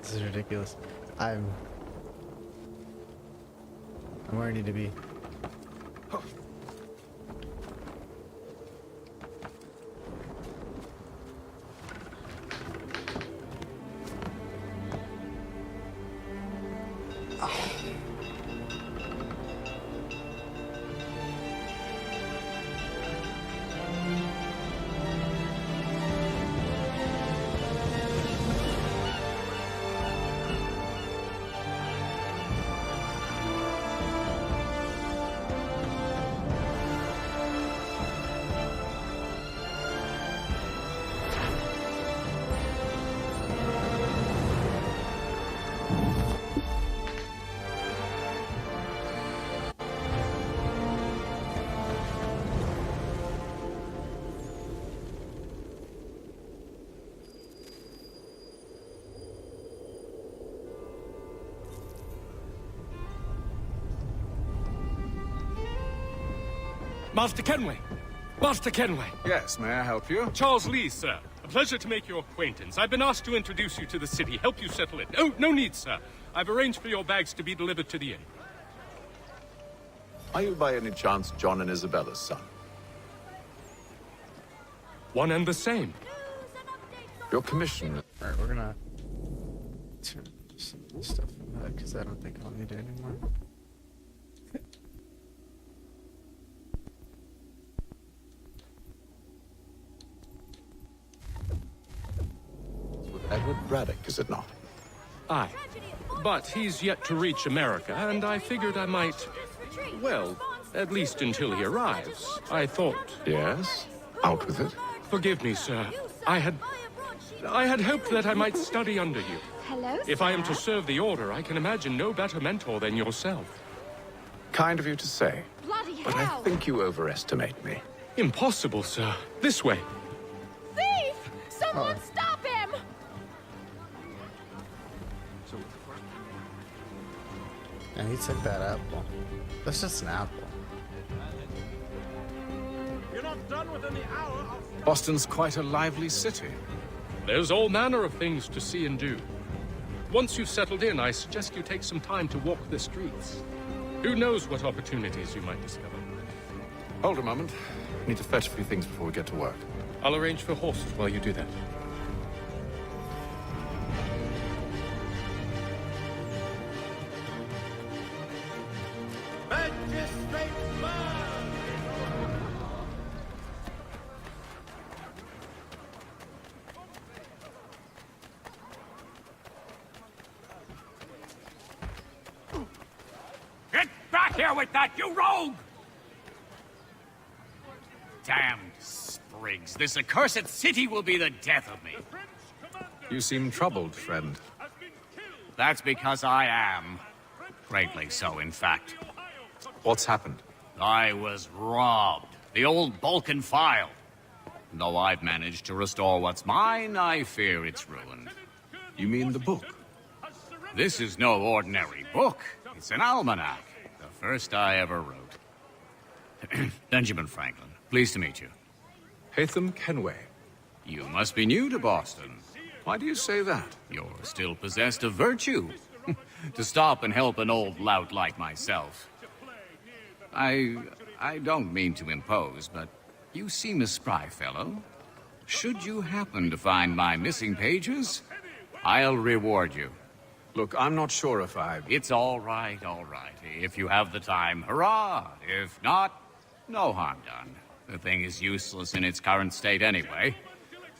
This is ridiculous. I'm where I need to be. Master Kenway! Master Kenway! Yes, may I help you? Charles Lee, sir. A pleasure to make your acquaintance. I've been asked to introduce you to the city, help you settle in. Oh, no need, sir. I've arranged for your bags to be delivered to the inn. Are you by any chance John and Isabella's son? One and the same. Your commission. Alright, we're gonna turn some stuff back because I don't think I'll need it anymore. Edward Braddock, is it not? Aye. But he's yet to reach America, and I figured I might... Well, at least until he arrives. I thought... Yes? Out with it. Forgive me, sir. I had hoped that I might study under you. Hello, If I am to serve the Order, I can imagine no better mentor than yourself. Kind of you to say. Bloody But hell! I think you overestimate me. Impossible, sir. This way. Thief! Someone stop him! And he took that apple. That's just an apple. You're not done within the hour. Boston's quite a lively city. There's all manner of things to see and do. Once you've settled in, I suggest you take some time to walk the streets. Who knows what opportunities you might discover. Hold a moment. I need to fetch a few things before we get to work. I'll arrange for horses while you do that. Magistrate Get back here with that, you rogue! Damned sprigs. This accursed city will be the death of me. You seem troubled, friend. That's because I am. Greatly so, in fact. What's happened? I was robbed. The old Balkan file. Though I've managed to restore what's mine, I fear it's ruined. You mean the book? This is no ordinary book. It's an almanac. The first I ever wrote. Benjamin Franklin, pleased to meet you. Haytham Kenway. You must be new to Boston. Why do you say that? You're still possessed of virtue. To stop and help an old lout like myself. I don't mean to impose, but you seem a spry fellow. Should you happen to find my missing pages, I'll reward you. Look, I'm not sure if I... It's all right, all right. If you have the time, hurrah! If not, no harm done. The thing is useless in its current state anyway.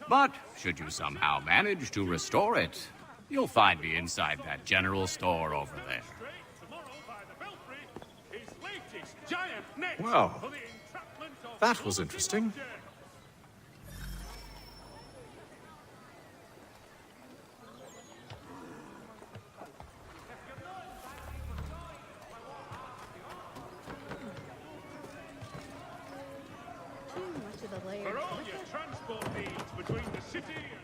But should you somehow manage to restore it, you'll find me inside that general store over there. Well, that was interesting. For all your transport needs between the city and...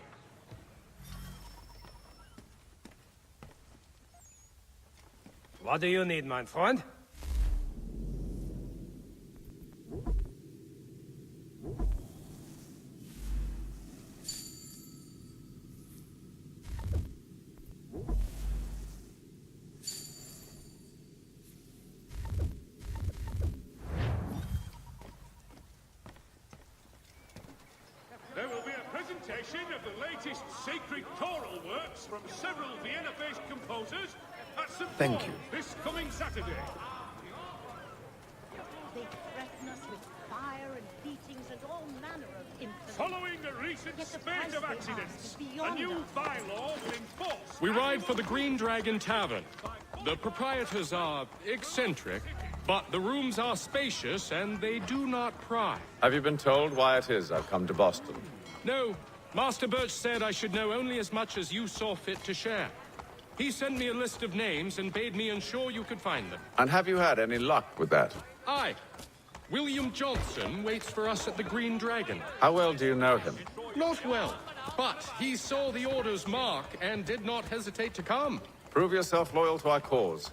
What do you need, my friend? There will be a presentation of the latest sacred choral works from several Vienna-based composers at St. Thank Paul's you. this coming Saturday. They threaten us with fire and beatings and all manner of infamy. Following a recent Yet the spate price of they accidents, ask is a beyond new us. bylaw will enforce... We ride for the Green Dragon Tavern. The proprietors are eccentric, but the rooms are spacious and they do not pry. Have you been told why it is I've come to Boston? No, Master Birch said I should know only as much as you saw fit to share. He sent me a list of names and bade me ensure you could find them. And have you had any luck with that? Aye. William Johnson waits for us at the Green Dragon. How well do you know him? Not well, but he saw the order's mark and did not hesitate to come. Prove yourself loyal to our cause.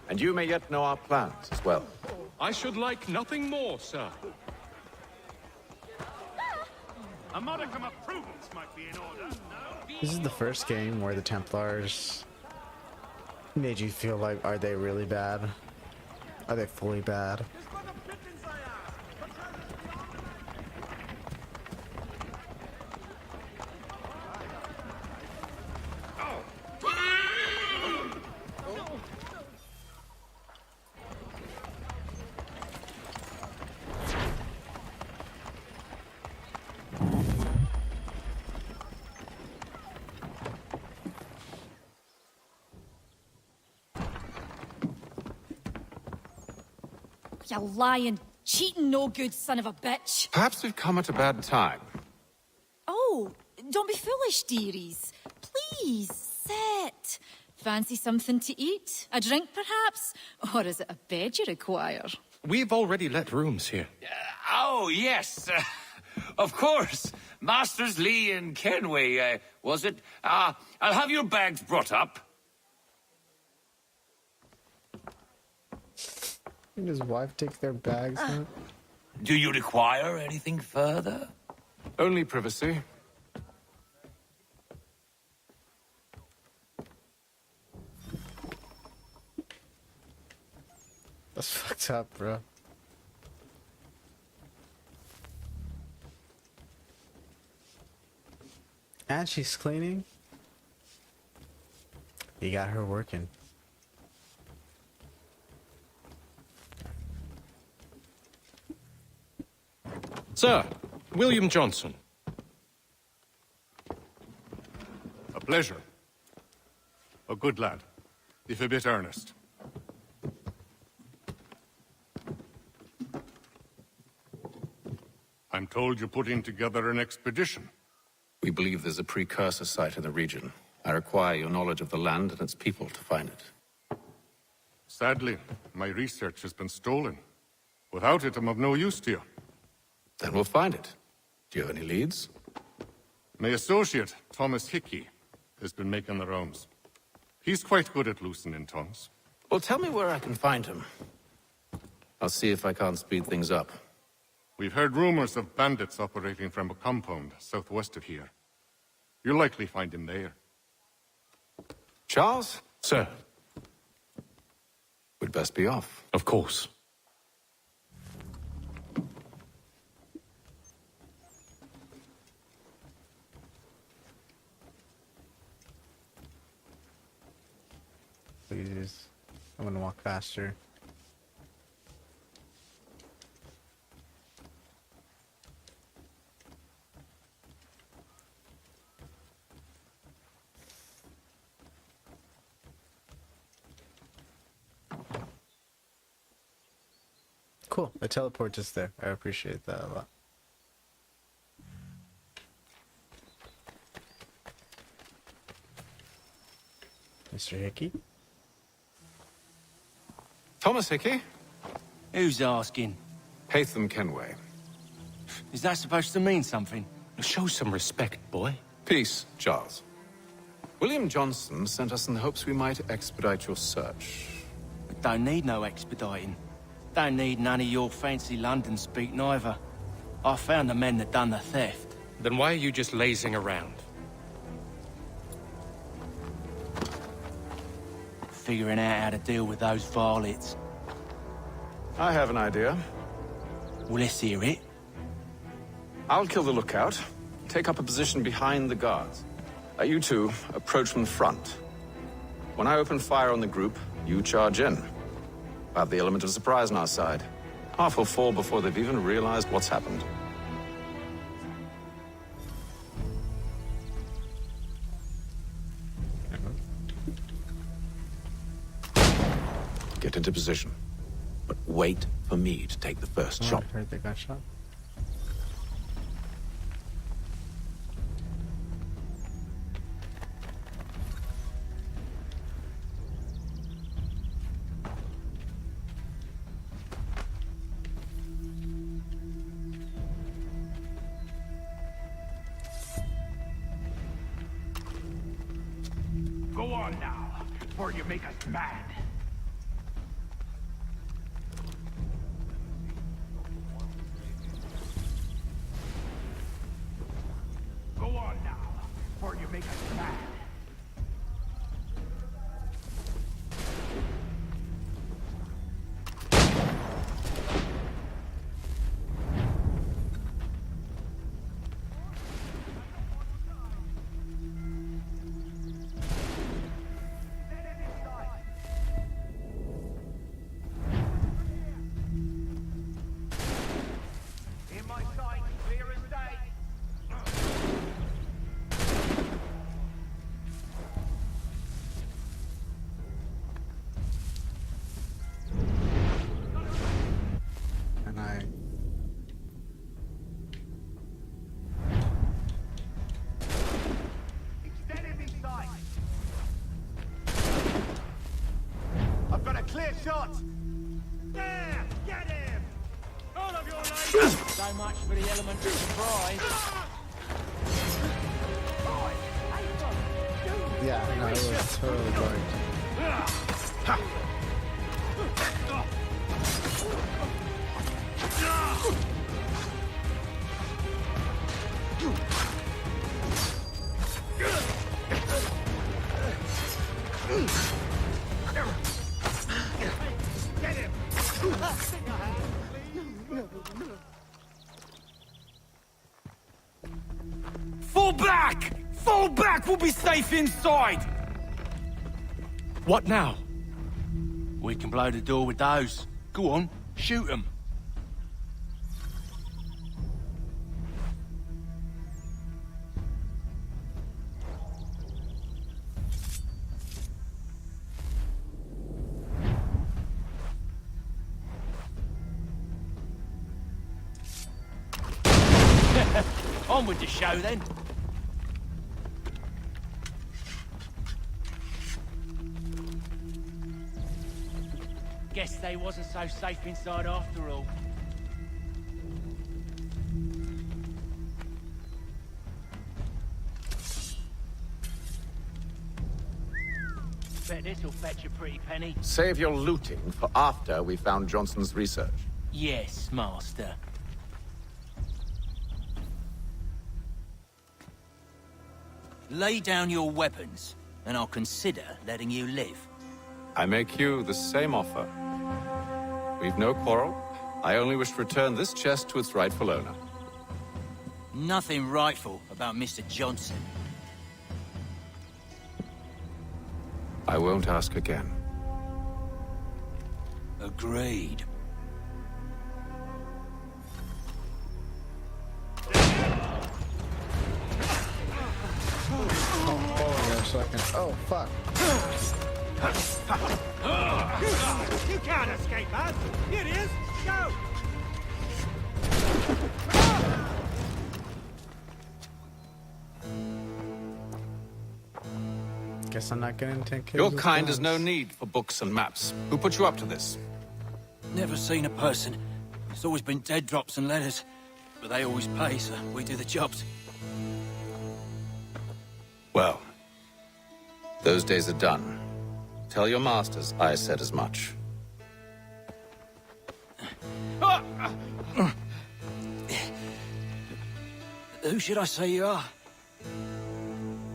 And you may yet know our plans as well. I should like nothing more, sir. A modicum of prudence might be in order. This is the first game where the Templars made you feel like, are they really bad? Are they fully bad? You lying, cheating, no good son of a bitch. Perhaps we've come at a bad time. Oh, don't be foolish, dearies. Please, sit. Fancy something to eat? A drink, perhaps? Or is it a bed you require? We've already let rooms here. Oh, yes. Of course. Masters Lee and Kenway, was it? I'll have your bags brought up. Did his wife take their bags out? Do you require anything further? Only privacy. That's fucked up, bro. And she's cleaning. You got her working. Sir, William Johnson. A pleasure. A good lad, if a bit earnest. I'm told you're putting together an expedition. We believe there's a precursor site in the region. I require your knowledge of the land and its people to find it. Sadly, my research has been stolen. Without it, I'm of no use to you. Then we'll find it. Do you have any leads? My associate, Thomas Hickey, has been making the rounds. He's quite good at loosening tongues. Well, tell me where I can find him. I'll see if I can't speed things up. We've heard rumors of bandits operating from a compound southwest of here. You'll likely find him there. Charles? Sir. We'd best be off. Of course. Please. I'm gonna walk faster. Cool. The teleport just there. I appreciate that a lot. Mr. Hickey? Thomas Hickey? Who's asking? Haytham Kenway. Is that supposed to mean something? Show some respect, boy. Peace, Charles. William Johnson sent us in the hopes we might expedite your search. We don't need no expediting. Don't need none of your fancy London speak neither. I found the men that done the theft. Then why are you just lazing around? Figuring out how to deal with those varlets. I have an idea. Well, let's hear it. I'll kill the lookout. Take up a position behind the guards. You two approach from the front. When I open fire on the group, you charge in. I have the element of surprise on our side. Half will fall before they've even realized what's happened. Get into position. But wait for me to take the first shot. I heard they got shot. Go on now, before you make us mad. Go on now, before you make us mad. In my sight, clear as day. And I... Enemy sight. I've got a clear shot. There, get him. All of your ladies. So much for the element of surprise. Yeah, no, it was totally bugged. Get him. Fall back! Fall back! We'll be safe inside! What now? We can blow the door with those. Go on, shoot them. On with the show, then. Guess they wasn't so safe inside after all. Bet this'll fetch a pretty penny. Save your looting for after we found Johnson's research. Yes, master. Lay down your weapons, and I'll consider letting you live. I make you the same offer. We've no quarrel. I only wish to return this chest to its rightful owner. Nothing rightful about Mr. Johnson. I won't ask again. Agreed. Oh, fuck. You can't escape us! Here it is! Go! Guess I'm not getting 10 kills. Your with kind has guns. no need for books and maps. Who put you up to this? Never seen a person. It's always been dead drops and letters. But they always pay, so we do the jobs. Well, those days are done. Tell your masters I said as much. Who should I say you are?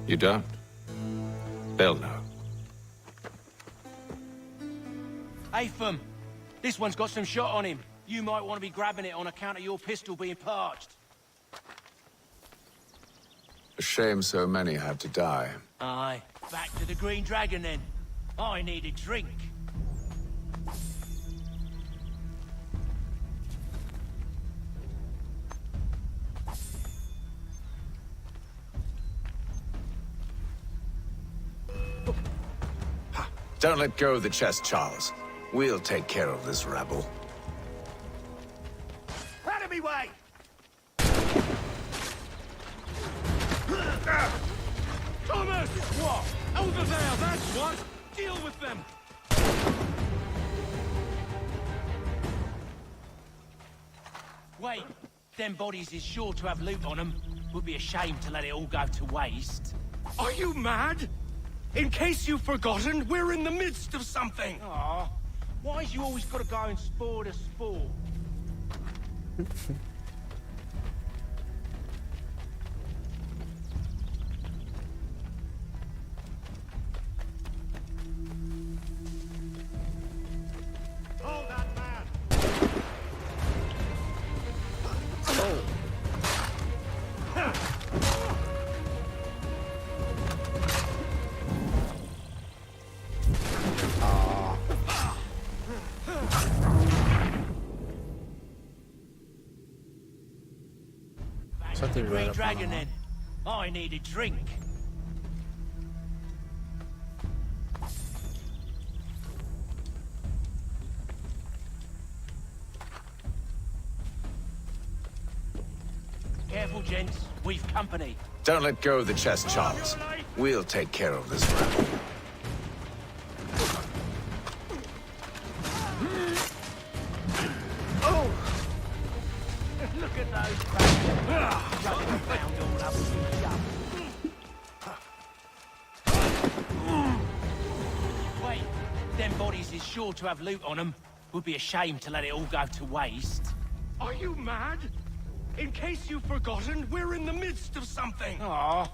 You don't? They'll know. Atham, this one's got some shot on him. You might want to be grabbing it on account of your pistol being parched. A shame so many had to die. Aye. Back to the Green Dragon, then. I need a drink. Don't let go of the chest, Charles. We'll take care of this rabble. Out of me way! Thomas! What? Over there, that's what! Deal with them! Wait, them bodies is sure to have loot on them. Would be a shame to let it all go to waste. Are you mad? In case you've forgotten, we're in the midst of something! Aw, why's you always gotta go and spore to spore? Hold that man! Back to the Green Dragon, then. I need a drink. Careful, gents. We've company. Don't let go of the chest, Charles. We'll take care of this rabble. Oh! Look at those bastards. Running around all up with stuff. Wait, them bodies is sure to have loot on them. Would be a shame to let it all go to waste. Are you mad? In case you've forgotten, we're in the midst of something! Aw,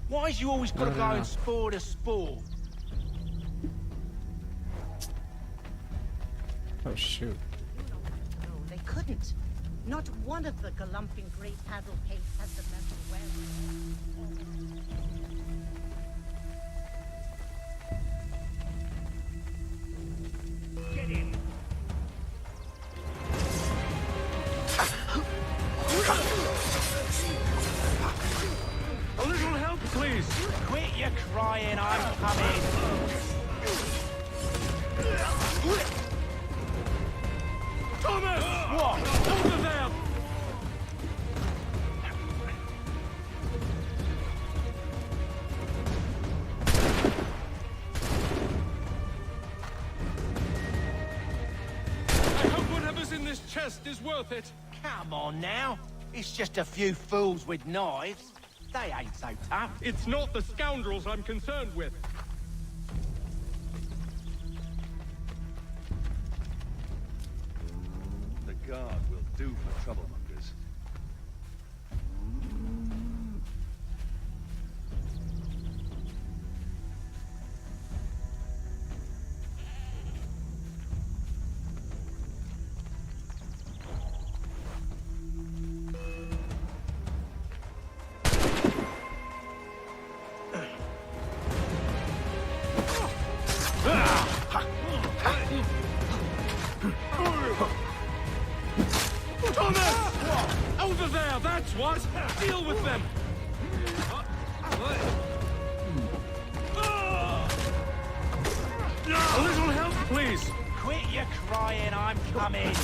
why's you always gotta go and spore to spore? Oh, shoot. No, they couldn't. Not one of the galumphing great paddle case has the metal well. please. Quit your crying, I'm coming. Thomas! What? Over there! I hope whatever's in this chest is worth it. Come on now. It's just a few fools with knives. They ain't so tough. It's not the scoundrels I'm concerned with. The guard will do for troublemongers. Thomas! Over there, that's what! Deal with them! A little help, please! Quit your crying, I'm coming.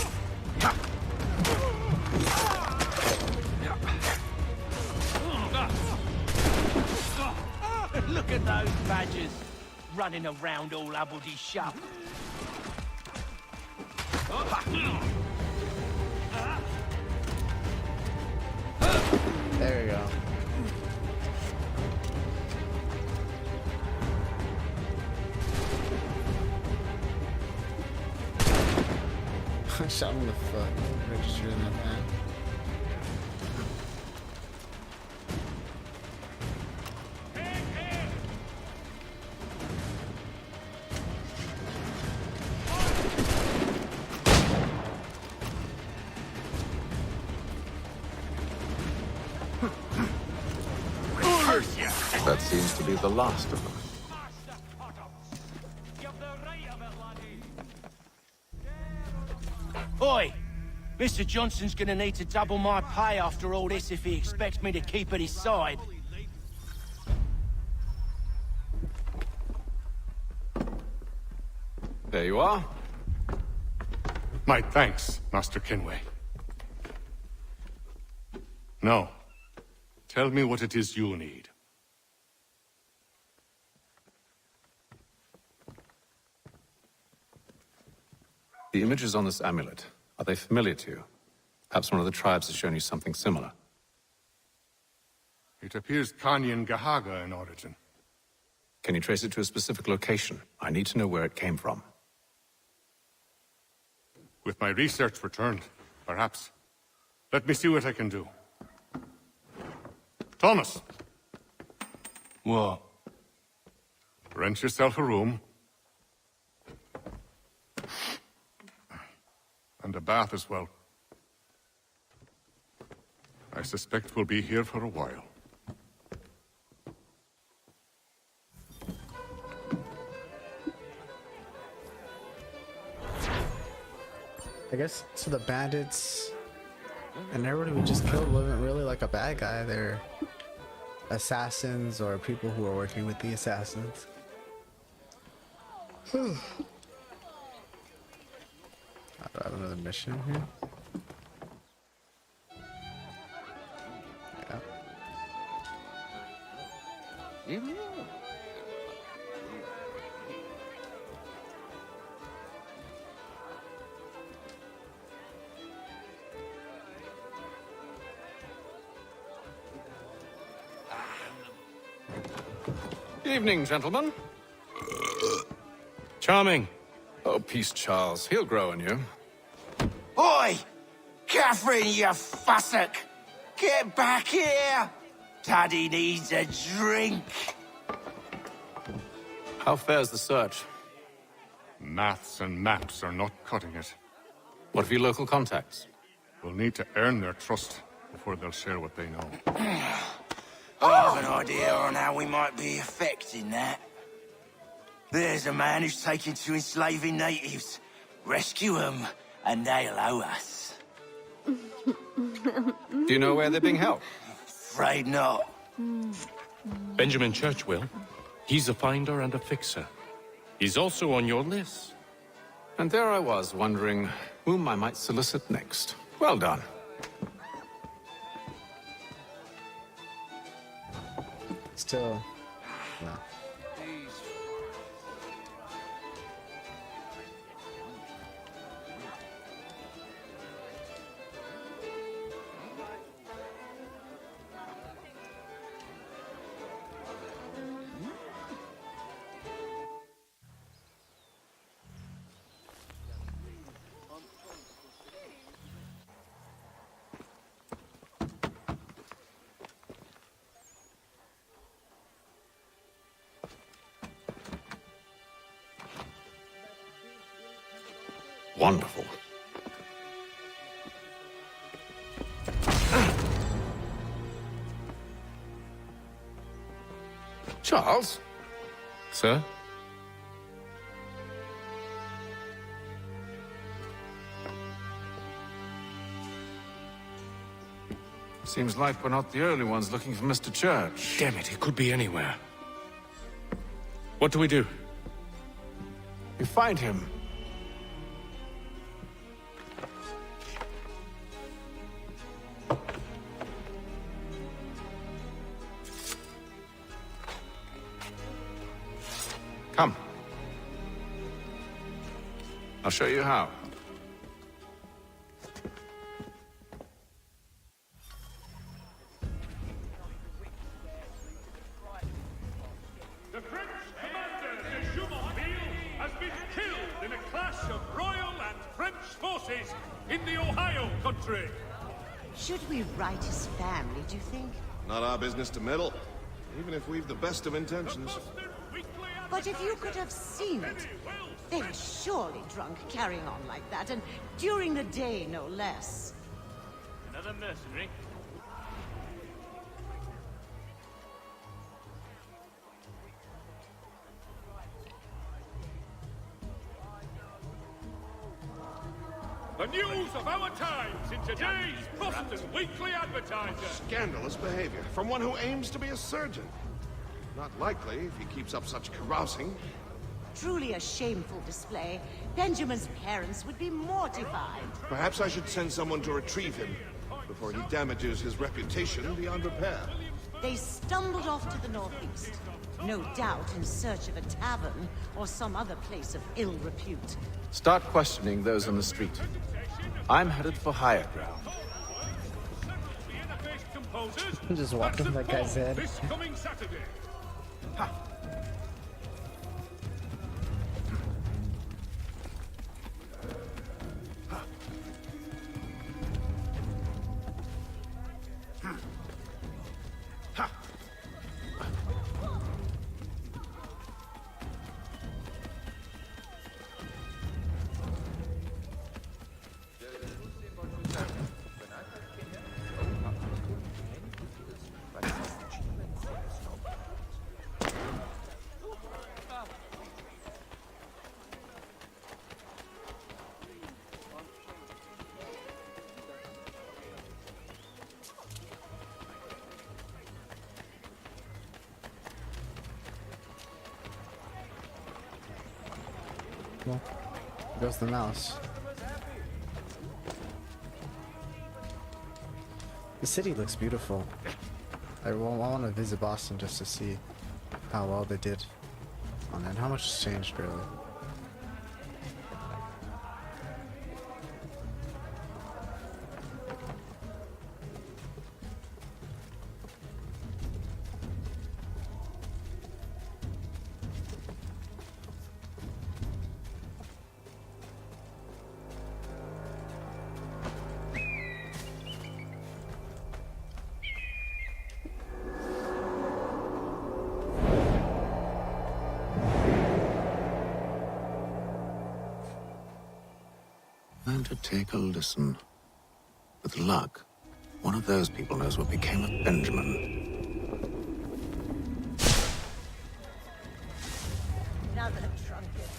Look at those badgers, running around all hubbledy shut. There we go. I shot him in the foot. Registered in that man. That seems to be the last of them. Oi! Mr. Johnson's gonna need to double my pay after all this if he expects me to keep at his side. There you are. My thanks, Master Kenway. Now, tell me what it is you need. The images on this amulet, are they familiar to you? Perhaps one of the tribes has shown you something similar. It appears Kanyan Gahaga in origin. Can you trace it to a specific location? I need to know where it came from. With my research returned, perhaps. Let me see what I can do. Thomas! What? Rent yourself a room. And a bath as well. I suspect we'll be here for a while. I guess so. The bandits and everybody we just killed wasn't really like a bad guy. They're assassins or people who are working with the assassins. Whew. I have another mission here. Yeah. Evening, gentlemen. Charming. Oh, peace, Charles. He'll grow on you. Oi! Catherine, you fussock! Get back here! Daddy needs a drink. How fares the search? Maths and maps are not cutting it. What of your local contacts? We'll need to earn their trust before they'll share what they know. I have an idea on how we might be affecting that. There's a man who's taken to enslaving natives. Rescue them, and they'll owe us. Do you know where they're being held? Afraid not. Benjamin Churchwill. He's a finder and a fixer. He's also on your list. And there I was, wondering whom I might solicit next. Well done. Still, no. Wonderful. Charles? Sir? Seems like we're not the only ones looking for Mr. Church. Damn it, he could be anywhere. What do we do? You find him. Come. I'll show you how. The French commander de Jumonville has been killed in a clash of Royal and French forces in the Ohio country. Should we write his family, do you think? Not our business to meddle, even if we've the best of intentions. But if you could have seen it, they were surely drunk carrying on like that, and during the day, no less. Another mercenary. The news of our times in today's Boston Weekly Advertiser. Scandalous behavior from one who aims to be a surgeon. Not likely if he keeps up such carousing. Truly a shameful display. Benjamin's parents would be mortified. Perhaps I should send someone to retrieve him before he damages his reputation beyond repair. They stumbled off to the northeast, no doubt in search of a tavern or some other place of ill repute. Start questioning those on the street. I'm headed for higher ground. Just walked over that guy's head. This coming Saturday. Well, there goes the mouse. The city looks beautiful. I want to visit Boston just to see how well they did on it. How much has changed, really. And to take a listen. With luck, one of those people knows what became of Benjamin. Another drunkard.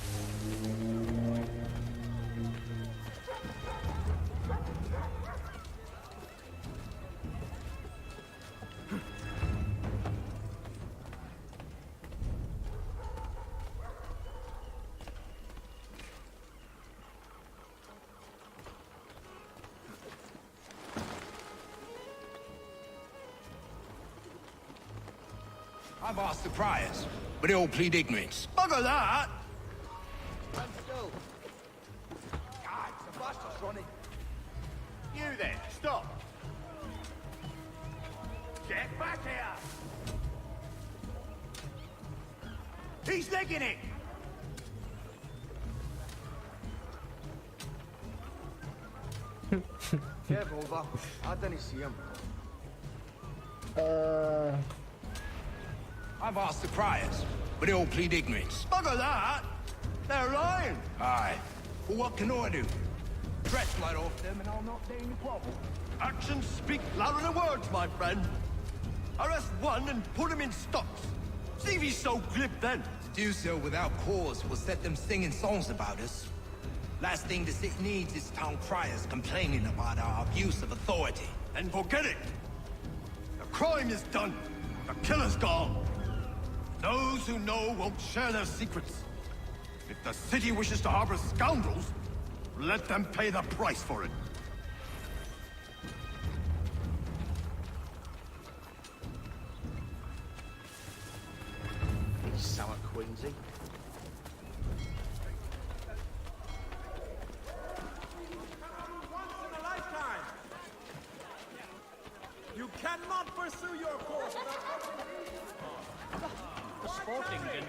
I've asked the priors, but they all plead ignorance. Bugger that! Stand still. God, it's a bastard, Ronnie. You there, stop. Get back here! He's legging it! Careful, Ova. I didn't see him. I've asked the priors, but they all plead ignorance. Bugger that! They're lying! Aye. Well, what can I do? Threats light off them and I'll not deign to quabble. Actions speak louder than words, my friend. Arrest one and put him in stocks. See if he's so glib then. To do so without cause will set them singing songs about us. Last thing the city needs is town criers complaining about our abuse of authority. And forget it! The crime is done. The killer's gone. Those who know won't share their secrets. If the city wishes to harbor scoundrels, let them pay the price for it. He's sour Queensy. Once in a lifetime. You cannot pursue your course without A sporting gentleman.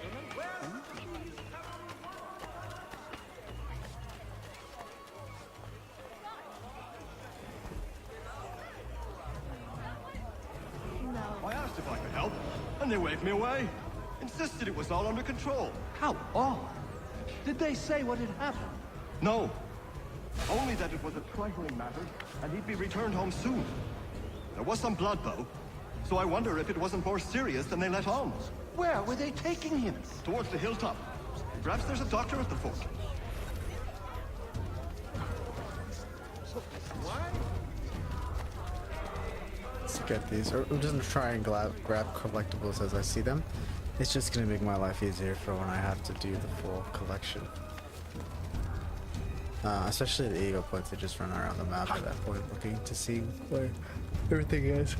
I asked if I could help, and they waved me away. Insisted it was all under control. How odd. Did they say what had happened? No. Only that it was a trifling matter, and he'd be returned home soon. There was some blood, though, so I wonder if it wasn't more serious than they let on. Where were they taking him? Towards the hilltop. Perhaps there's a doctor at the fort. Let's get these. Or just try and grab collectibles as I see them. It's just gonna make my life easier for when I have to do the full collection. Especially the ego points that just run around the map at that point looking to see where everything is.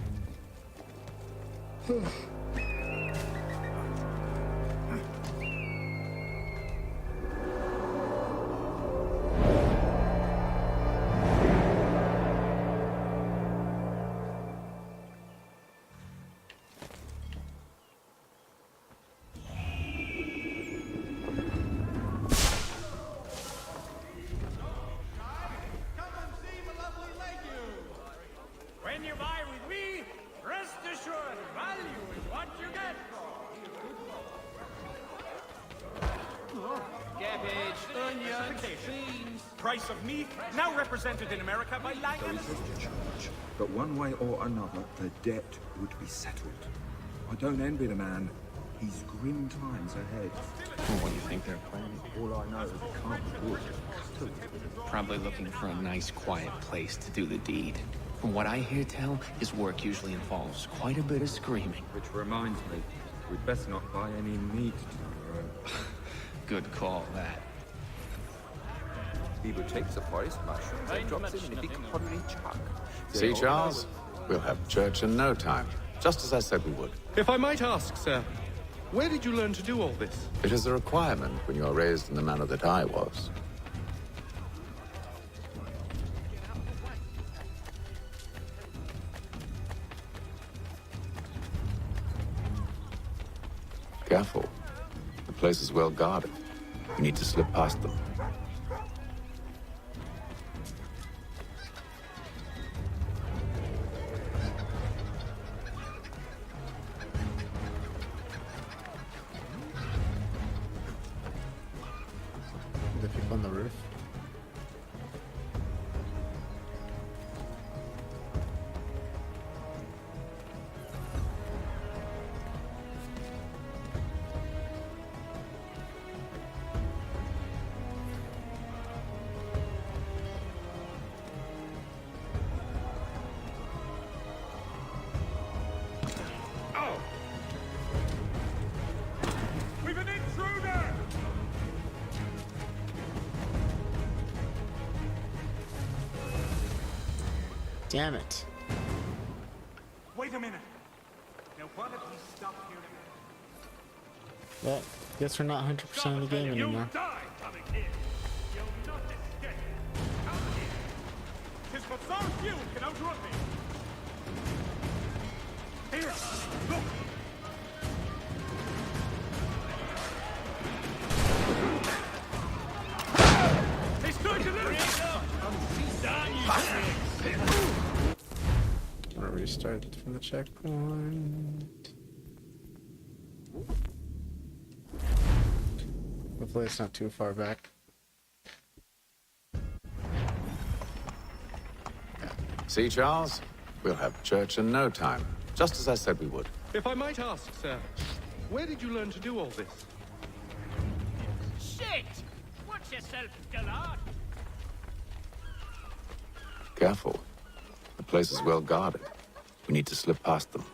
When you buy with me, rest assured, value is what you get. Cabbage, onions, beans. Price of meat, now represented in America by So Lion. is the charge. But one way or another, the debt would be settled. I don't envy the man. He's grim times ahead. What do you think they're planning? All I know is it can't be good. Probably looking for a nice, quiet place to do the deed. From what I hear tell, his work usually involves quite a bit of screaming. Which reminds me, we'd best not buy any meat tomorrow. Good call, that. He would take the forest mushrooms and drops in a big pottery chuck. See, Charles? We'll have church in no time, just as I said we would. If I might ask, sir, where did you learn to do all this? It is a requirement when you are raised in the manner that I was. Careful. The place is well guarded. We need to slip past them. The people on the roof. We've an intruder! Damn it. Wait a minute. Now what if we stop here? But guess we're not 100% of the game anymore. Tis but so few can outrun me. Here, look. They stood to little. I'm gonna restart from the checkpoint. Hopefully it's not too far back. See, Charles? We'll have church in no time, just as I said we would. If I might ask, sir, where did you learn to do all this? Shit! Watch yourself, Gallard! Careful. The place is well guarded. We need to slip past them.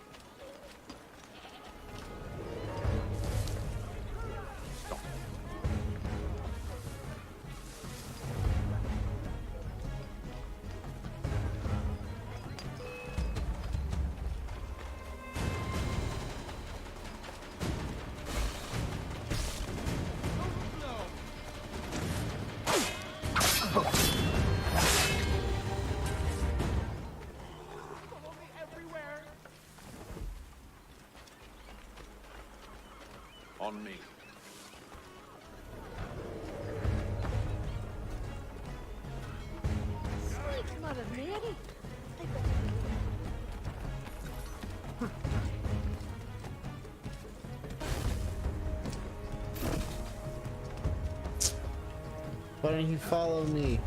On me. Sweet Mother Mary. Why don't you follow me?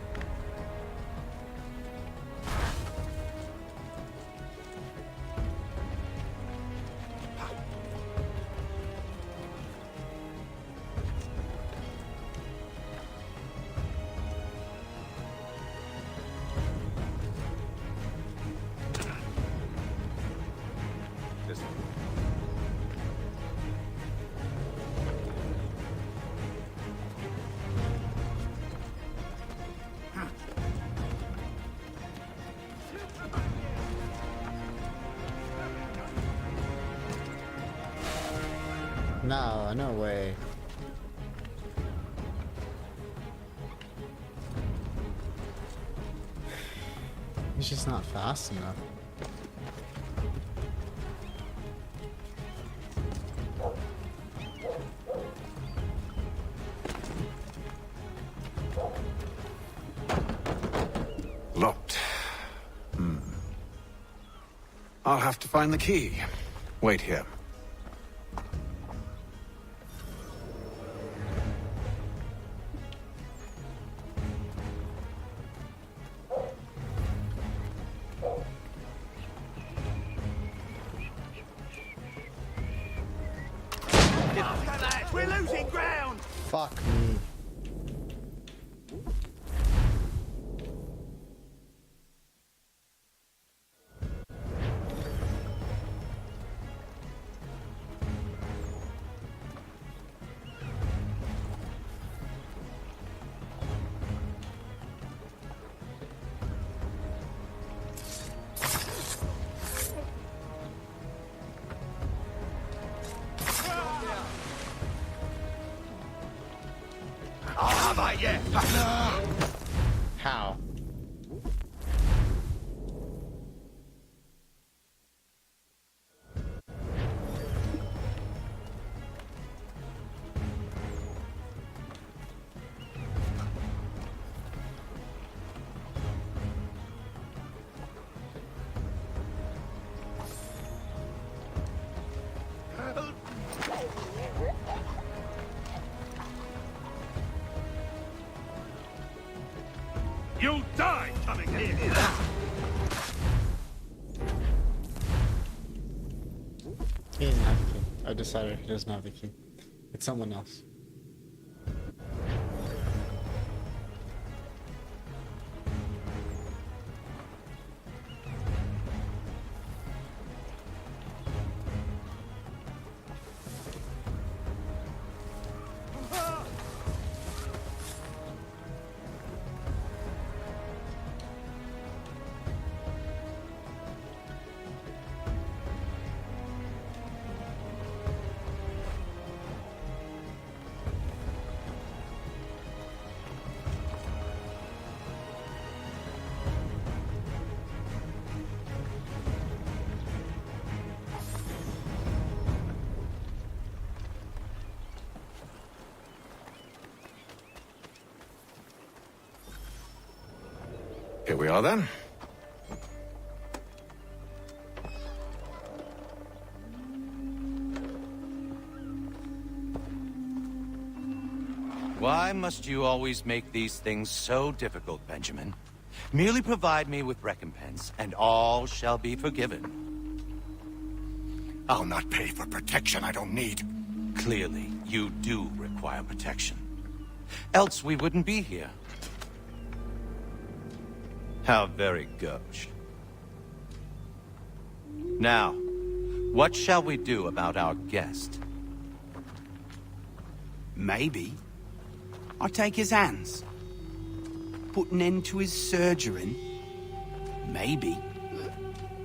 No, no way. It's just not fast enough. Locked. I'll have to find the key. Wait here. We're losing ground. Fuck me. How? You'll die coming here. He doesn't have the key. I decided he doesn't have the key. It's someone else. Here we are then. Why must you always make these things so difficult, Benjamin? Merely provide me with recompense, and all shall be forgiven. I'll not pay for protection I don't need. Clearly, you do require protection. Else we wouldn't be here. How very gauche. Now, what shall we do about our guest? Maybe I'll take his hands. Put an end to his surgering. Maybe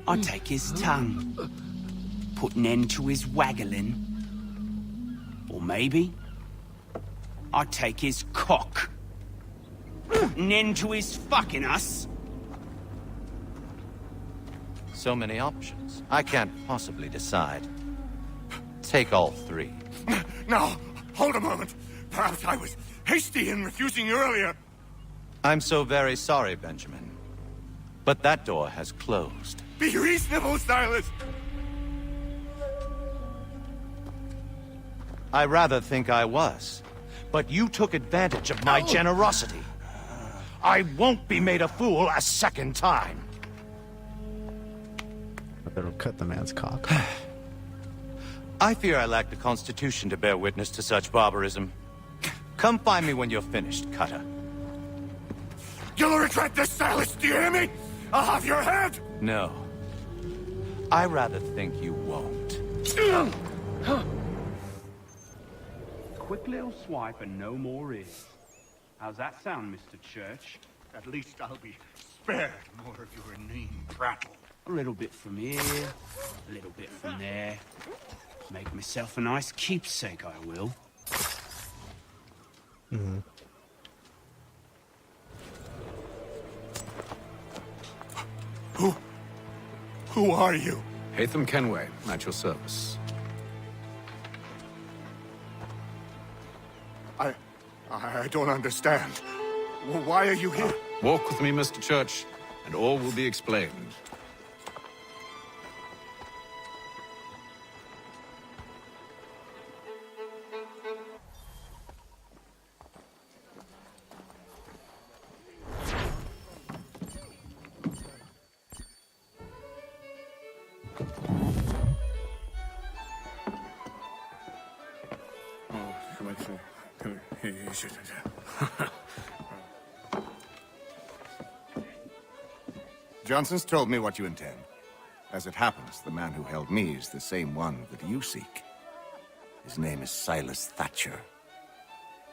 I'll take his tongue. Put an end to his waggling. Or maybe I'll take his cock. Put an end to his fucking us. So many options. I can't possibly decide. Take all three. Now, hold a moment. Perhaps I was hasty in refusing you earlier. I'm so very sorry, Benjamin. But that door has closed. Be reasonable, Silas. I rather think I was. But you took advantage of my generosity. I won't be made a fool a second time. I better cut the man's cock. I fear I lack the constitution to bear witness to such barbarism. Come find me when you're finished, Cutter. You'll regret this, Silas, do you hear me? I'll have your head! No. I rather think you won't. Quick little swipe and no more is. How's that sound, Mr. Church? At least I'll be spared more of your inane prattle. A little bit from here, a little bit from there. Make myself a nice keepsake, I will. Who are you? Hatham Kenway, at your service. I don't understand. Why are you here? Walk with me, Mr. Church, and all will be explained. Johnson's told me what you intend. As it happens, the man who held me is the same one that you seek. His name is Silas Thatcher.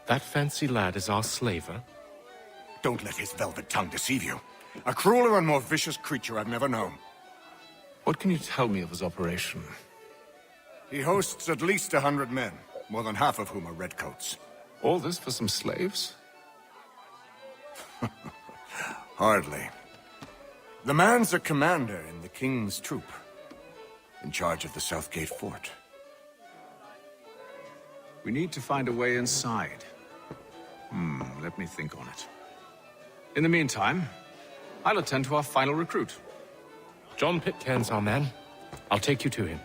That fancy lad is our slaver? Don't let his velvet tongue deceive you. A crueler and more vicious creature I've never known. What can you tell me of his operation? He hosts at least 100 men, more than half of whom are redcoats. All this for some slaves? Hardly. The man's a commander in the King's troop, in charge of the Southgate Fort. We need to find a way inside. Let me think on it. In the meantime, I'll attend to our final recruit. John Pitcairn's our man. I'll take you to him.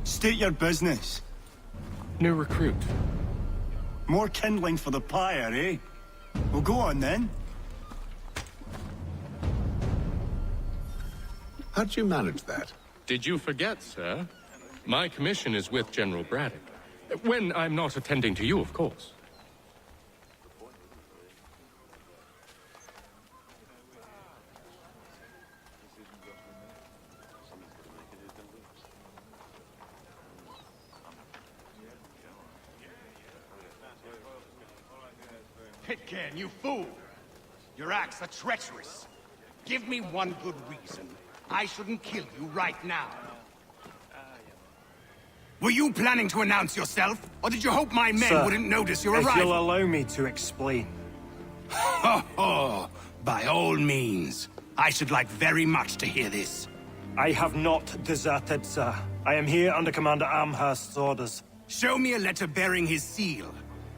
State your business. New recruit. More kindling for the pyre, eh? Well, go on then. How'd you manage that? Did you forget, sir? My commission is with General Braddock. When I'm not attending to you, of course. Pitcairn, you fool! Your acts are treacherous. Give me one good reason I shouldn't kill you right now. Were you planning to announce yourself, or did you hope my men Sir, wouldn't notice your if arrival? you'll allow me to explain. Ho ho! By all means. I should like very much to hear this. I have not deserted, sir. I am here under Commander Amherst's orders. Show me a letter bearing his seal,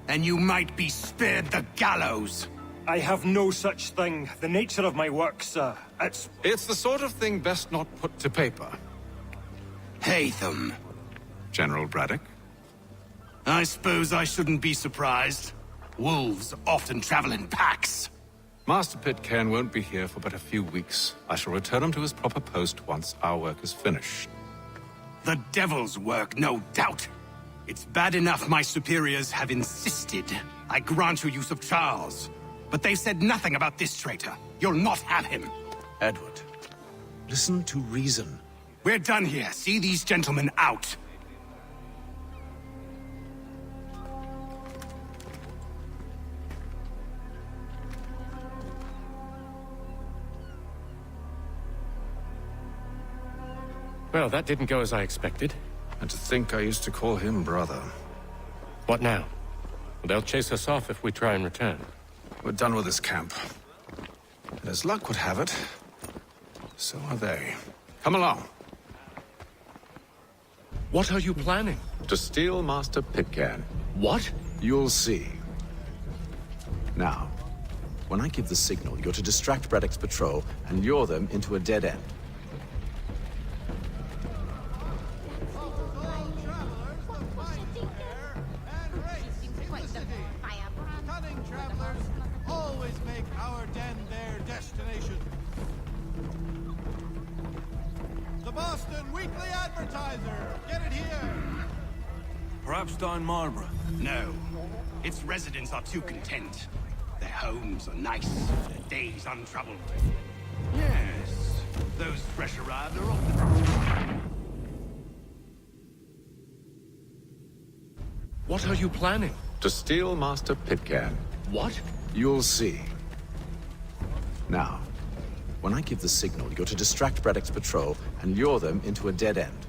and you might be spared the gallows. I have no such thing. The nature of my work, sir, It's the sort of thing best not put to paper. Hatham. General Braddock? I suppose I shouldn't be surprised. Wolves often travel in packs. Master Pitcairn won't be here for but a few weeks. I shall return him to his proper post once our work is finished. The devil's work, no doubt. It's bad enough my superiors have insisted I grant you use of Charles. But they've said nothing about this traitor. You'll not have him. Edward, listen to reason. We're done here. See these gentlemen out. Well, that didn't go as I expected. And to think I used to call him brother. What now? They'll chase us off if we try and return. We're done with this camp. And as luck would have it, so are they. Come along. What are you planning? To steal Master Pitcairn. What? You'll see. Now, when I give the signal, you're to distract Braddock's patrol and lure them into a dead end. Cunning travelers always make our den their destination. The Boston Weekly Advertiser. Get it here. Perhaps down Marlborough? No. Its residents are too content. Their homes are nice, their days untroubled. Yes, those fresh arrived are often... What are you planning? To steal Master Pitcairn. What? You'll see. Now, when I give the signal, you're to distract Braddock's patrol and lure them into a dead end.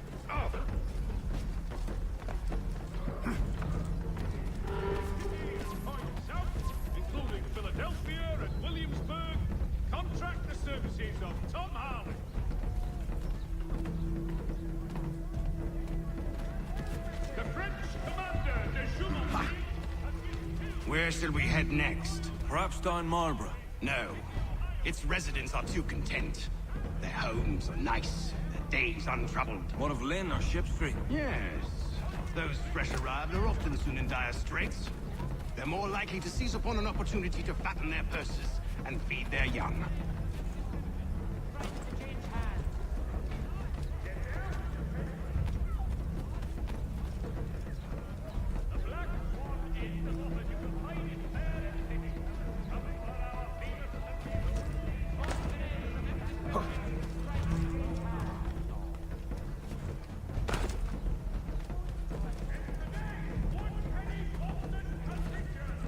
Including Philadelphia and Williamsburg, contract the services of Tom Harley. The French commander de Jumonville. Where shall we head next? Perhaps down Marlborough? No. Its residents are too content. Their homes are nice, their days untroubled. What of Lynn or Ship Street? Yes. Those fresh arrived are often soon in dire straits. They're more likely to seize upon an opportunity to fatten their purses and feed their young.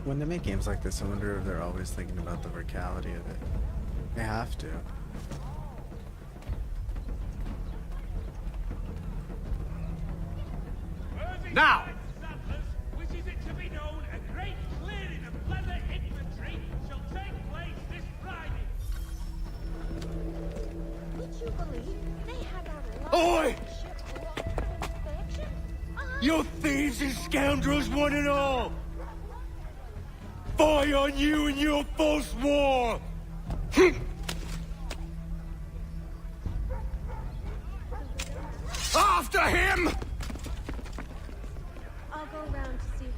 When they make games like this, I wonder if they're always thinking about the verticality of it. They have to. Now! Which is it to be known, a great clearing of leather infantry shall take place this Friday. Would you believe they had our Oi! You thieves and scoundrels, one and all! Fie on you and your false war! After him! I'll go around to see him.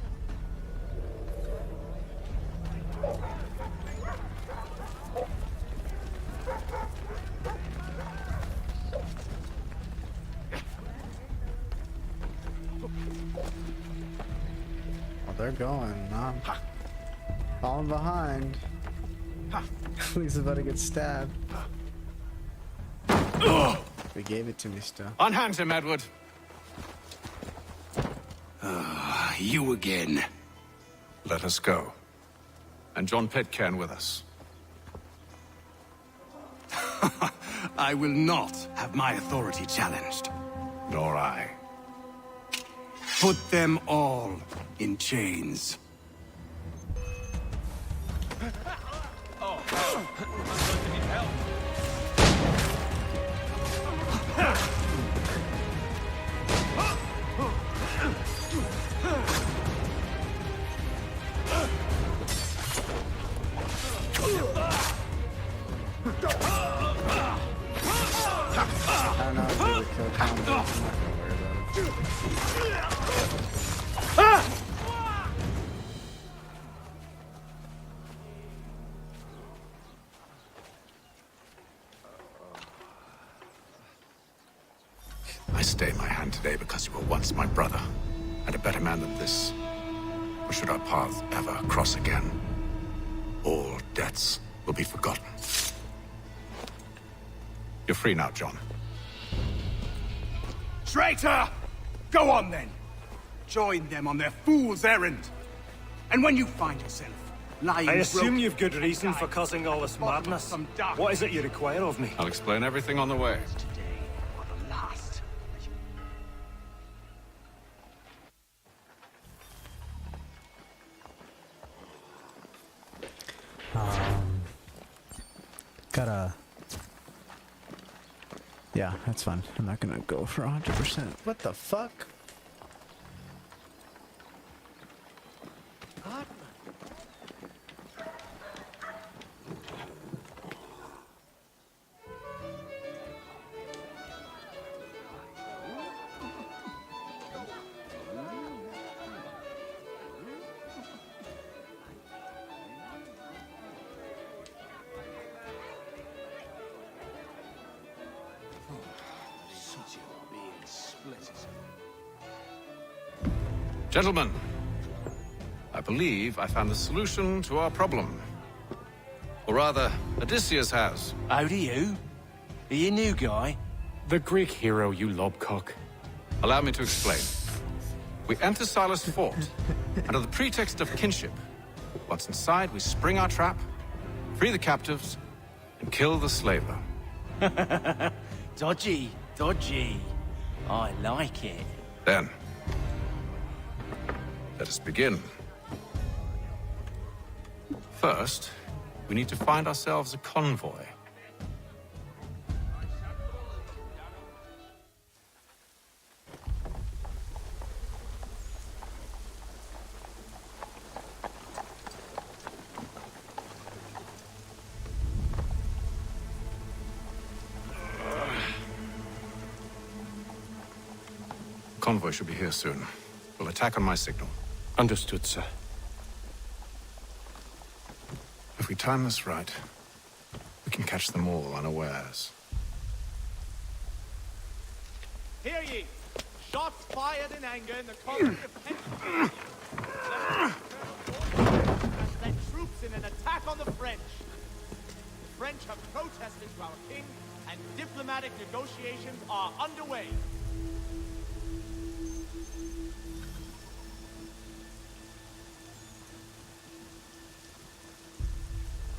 Well, they're going. I'm falling behind. He's about to get stabbed. They gave it to me still. Unhand him, Edward. You again. Let us go. And John Pitcairn with us. I will not have my authority challenged. Nor I. Put them all in chains. Oh, I'm going to need help. I don't know if he would kill combos. I'm not gonna worry about it. I stay my hand today because you were once my brother, and a better man than this. Or should our paths ever cross again, all debts will be forgotten. You're free now, John. Traitor! Go on then. Join them on their fool's errand. And when you find yourself lying I assume broken- you've good reason for causing all this madness. What is it you require of me? I'll explain everything on the way. Last. Gotta. Yeah, that's fun. I'm not gonna go for 100%. What the fuck? Gentlemen, I believe I found the solution to our problem. Or rather, Odysseus has. How do you? Are you a new guy? The Greek hero, you lobcock. Allow me to explain. We enter Silas' fort, under the pretext of kinship. Once inside, we spring our trap, free the captives, and kill the slaver. Dodgy, dodgy. I like it. Then, let us begin. First, we need to find ourselves a convoy. Convoy should be here soon. We'll attack on my signal. Understood, sir. If we time this right, we can catch them all unawares. Hear ye! Shots fired in anger in the colony of Kent. Sent troops in an attack on the French. The French have protested to our king, and diplomatic negotiations are underway.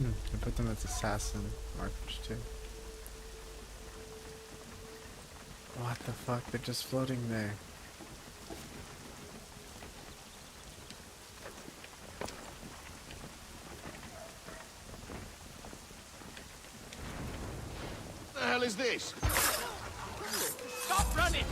I put them as assassin markers too. What the fuck? They're just floating there. What the hell is this? Stop running!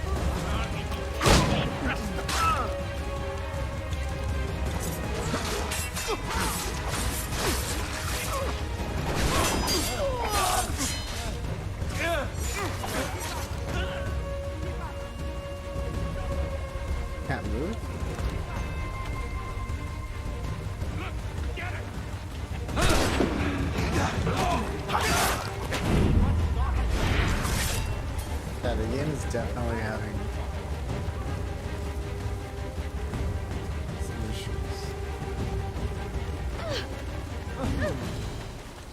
Can't move? Yeah, the game is definitely having some issues.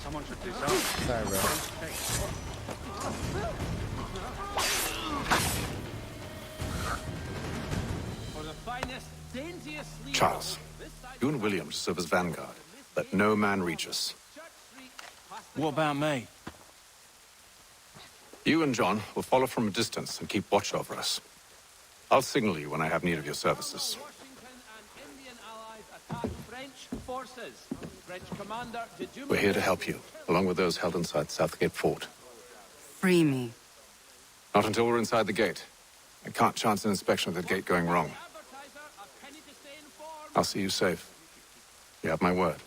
Someone should do something. Sorry, bro. For the finest, daintiest sleeve Charles, you and William serve as vanguard. Let no man reach us. What about me? You and John will follow from a distance and keep watch over us. I'll signal you when I have need of your services. French forces. French commander, did you... We're here to help you, along with those held inside Southgate Fort. Free me. Not until we're inside the gate. I can't chance an inspection of the gate going wrong. I'll see you safe. You have my word.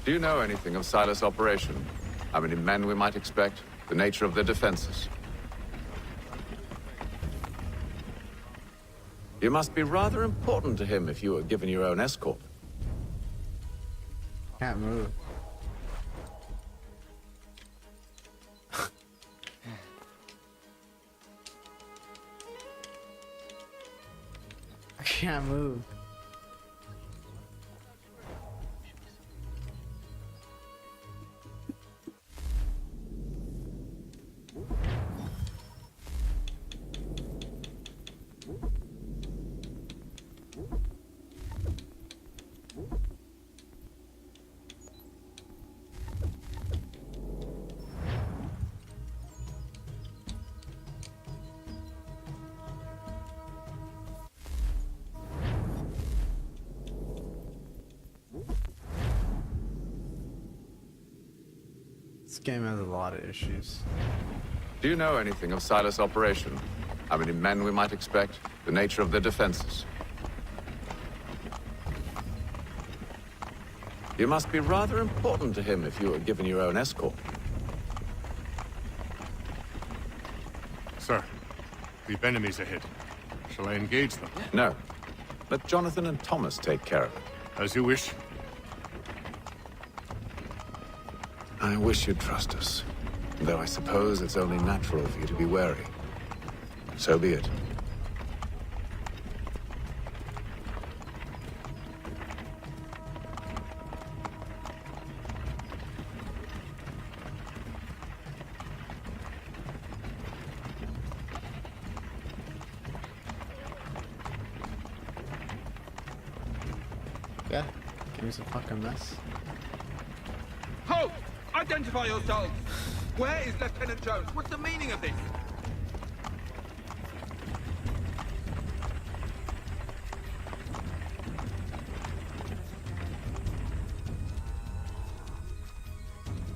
Do you know anything of Silas' operation? How many men we might expect? The nature of their defenses? You must be rather important to him if you were given your own escort. Can't move. I can't move. This game has a lot of issues. Do you know anything of Silas' operation? How many men we might expect? The nature of their defenses? You must be rather important to him if you were given your own escort. Sir, we've enemies ahead. Shall I engage them? No. Let Jonathan and Thomas take care of it. As you wish. I wish you'd trust us. Though I suppose it's only natural for you to be wary. So be it. Yeah, give me some fucking mess. Halt! Identify yourselves! Where is Lieutenant Jones? What's the meaning of this?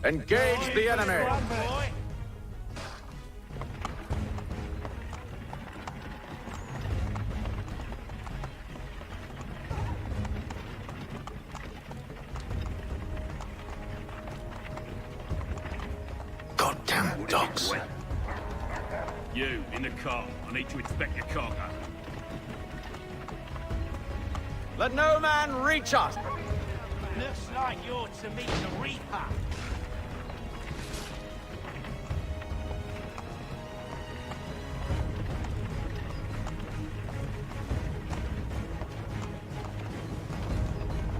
Engage the enemy! Goddamn dogs. You, in the car. I need to inspect your cargo. Let no man reach us! Looks like you're to meet the Reaper.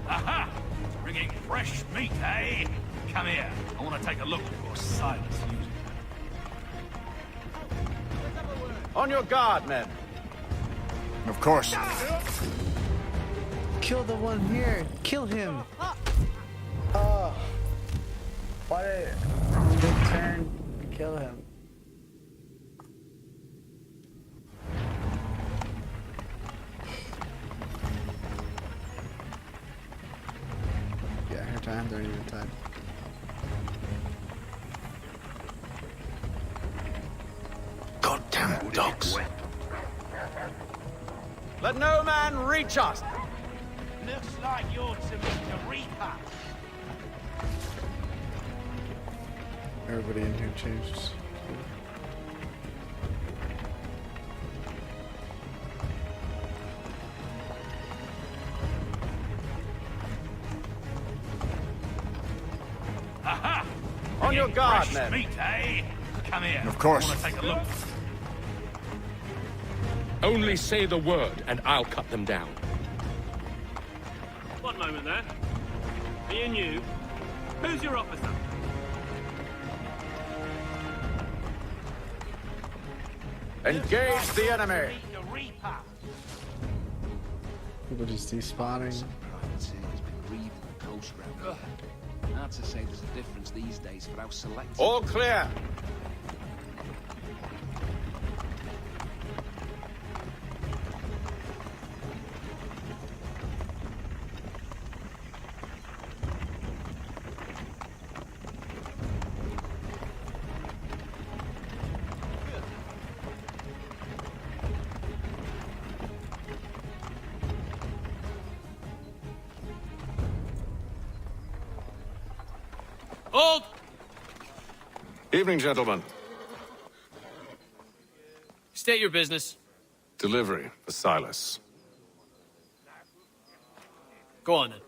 Aha! Bringing fresh meat, eh? Come here. I want to take a look before Silas uses it. On your guard, men. Of course. Kill the one here. Kill him. Oh. Why did it turn? Kill him. Yeah, her time, don't even time. Goddamn dogs. Let no man reach us! Looks like you're to meet the Reaper. Everybody in here changes. Aha! On your guard, fresh men. meat, eh? Come here. Of course. I want to take a look. Only say the word, and I'll cut them down. One moment there. Me and you. Who's your officer? Engage the enemy! The Reaper. People just despawning. Hard to say there's a difference these days for how selective. All clear! Hold! Evening, gentlemen. State your business. Delivery for Silas. Go on, then.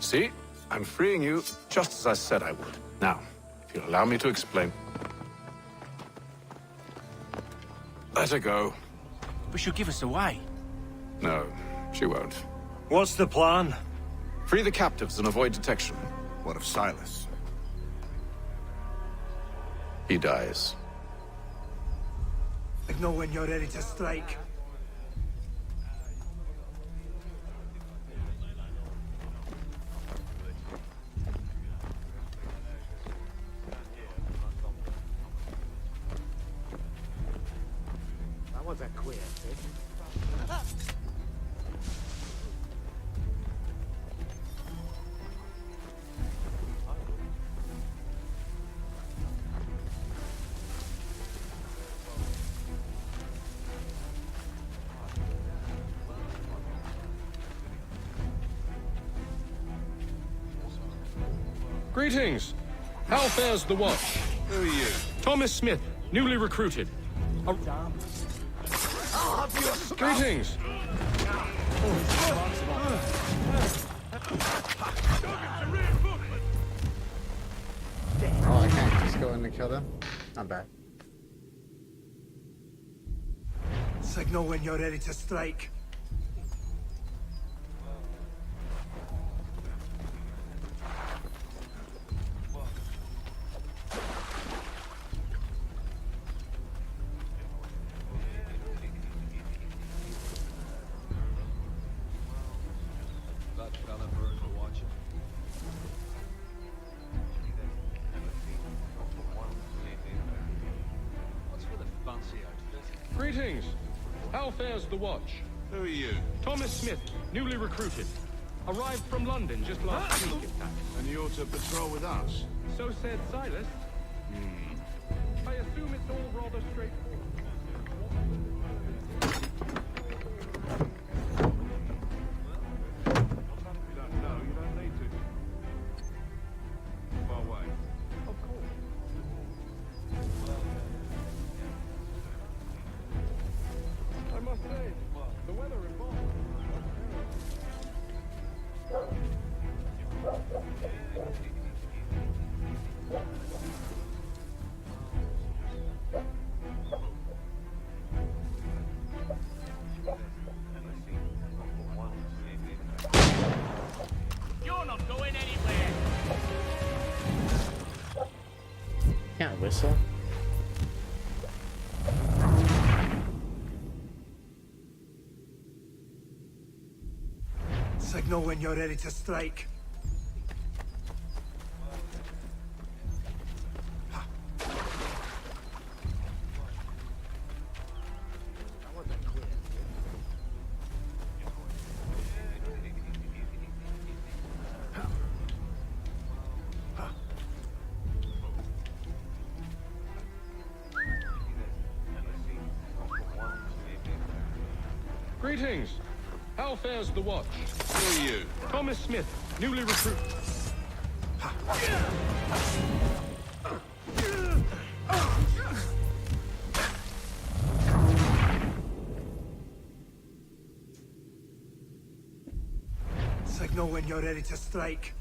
See? I'm freeing you just as I said I would. Now, if you'll allow me to explain. Let her go. But she'll give us away. No, she won't. What's the plan? Free the captives and avoid detection. What of Silas? He dies. Ignore when you're ready to strike. That was a queer thing. Greetings. How fares the watch? Who are you? Thomas Smith, newly recruited. Greetings. Oh, I can't just go in and kill them? Not bad. Signal when you're ready to strike. Greetings. How fares the watch? Who are you? Thomas Smith, newly recruited. Arrived from London just last week, in fact. And you're to patrol with us? So said Silas. I assume it's all rather straightforward. No, you don't need to. Far away. Of course. I must say, the weather involved. You're not going anywhere. Can't whistle. Signal when you're ready to strike. Greetings. How fares the watch? Who are you? Thomas Smith, newly recruited. Signal when you're ready to strike.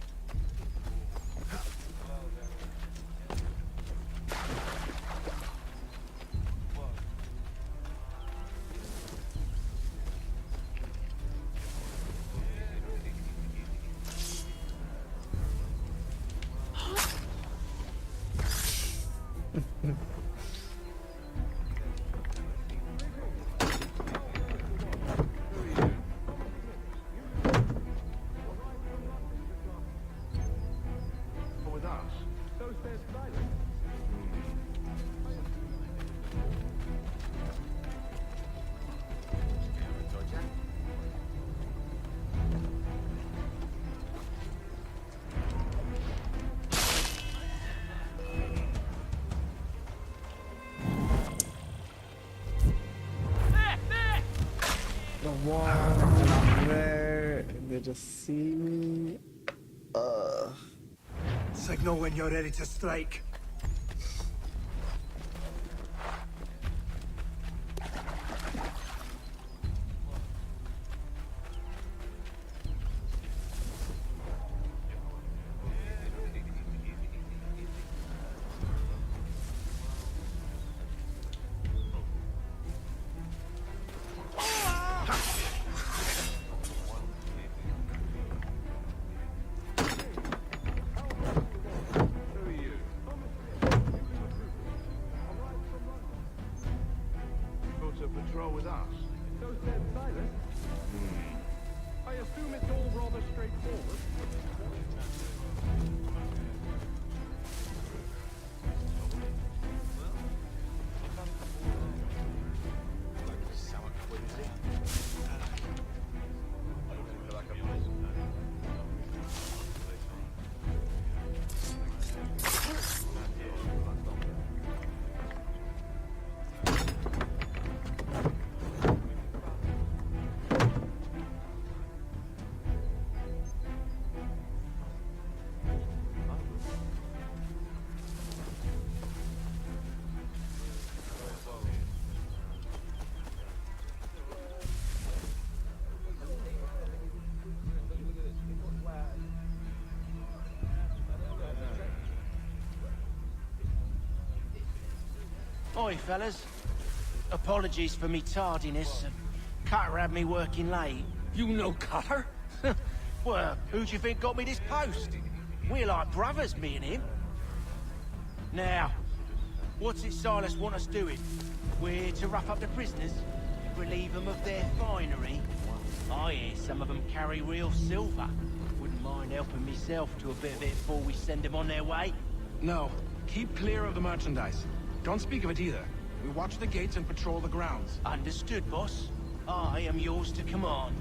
wall, and I'm there, and they just see me. Signal when you're ready to strike. Patrol with us. So said Silas. I assume it's all rather straightforward. Oi, fellas. Apologies for me tardiness. Cutter had me working late. You know Cutter? Well, who do you think got me this post? We're like brothers, me and him. Now, what's it Silas want us doing? We're to rough up the prisoners? Relieve them of their finery? I hear some of them carry real silver. Wouldn't mind helping myself to a bit of it before we send them on their way. No. Keep clear of the merchandise. Don't speak of it either. We watch the gates and patrol the grounds. Understood, boss. I am yours to command.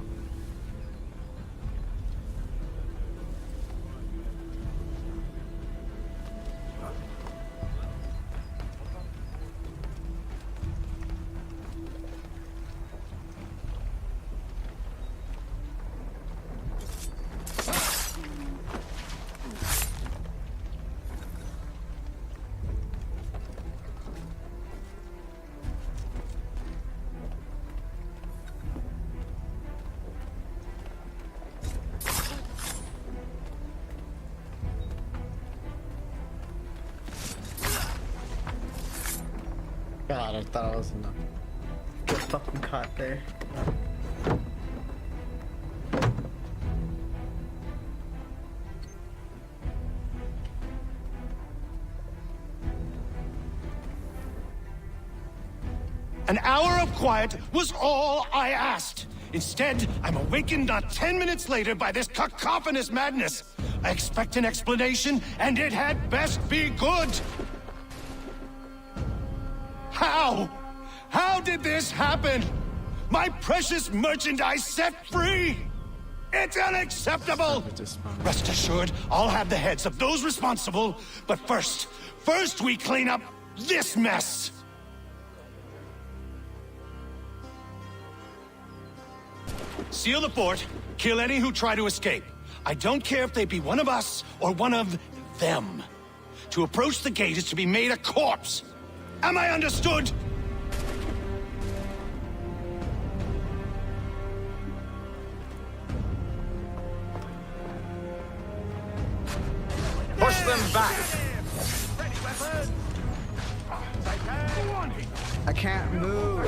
God, I thought I was gonna get fucking caught there. An hour of quiet was all I asked. Instead, I'm awakened not 10 minutes later by this cacophonous madness. I expect an explanation, and it had best be good. How? How did this happen? My precious merchandise set free? It's unacceptable! Rest assured, I'll have the heads of those responsible. But first we clean up this mess! Seal the fort, kill any who try to escape. I don't care if they be one of us or one of them. To approach the gate is to be made a corpse. Am I understood? Push them back! I can't move.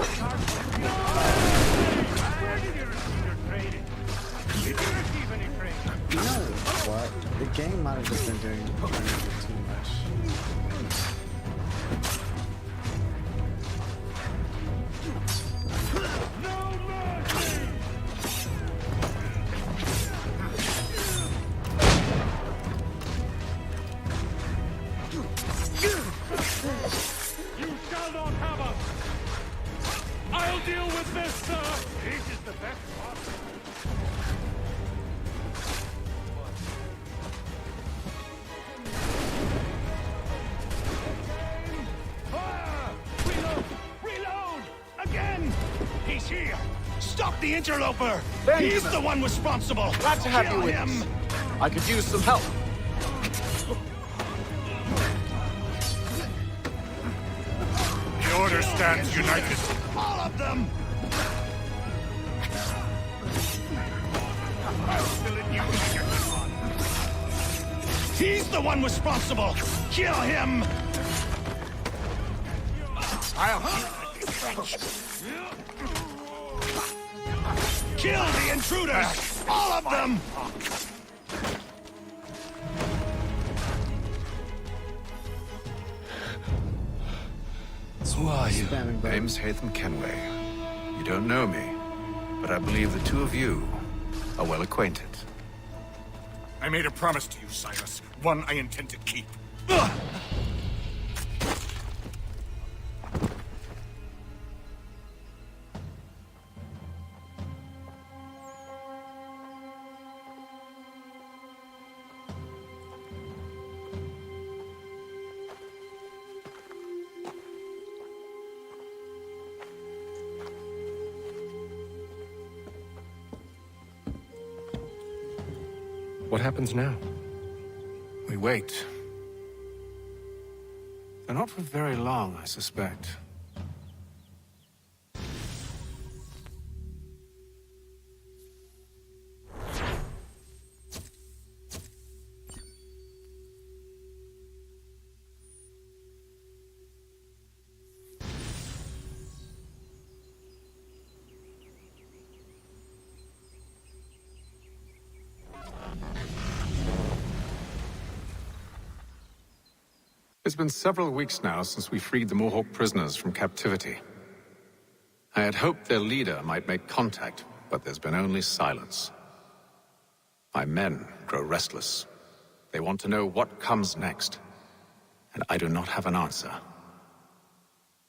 You know what? The game might have just been doing too much. You shall not have us! I'll deal with this, sir! This is the best part. Fire! Reload! Reload! Again! He's here! Stop the interloper! Benjamin. He's the one responsible! Glad to have Kill you with him! us. I could use some help. The Order stands united. All of them! He's the one responsible! Kill him! Kill the intruders! All of them! Who are you? Spamming button. Name's Hatham Kenway. You don't know me, but I believe the two of you are well acquainted. I made a promise to you, Silas. One I intend to keep. What happens now? We wait. But not for very long, I suspect. It's been several weeks now since we freed the Mohawk prisoners from captivity. I had hoped their leader might make contact, but there's been only silence. My men grow restless. They want to know what comes next, and I do not have an answer.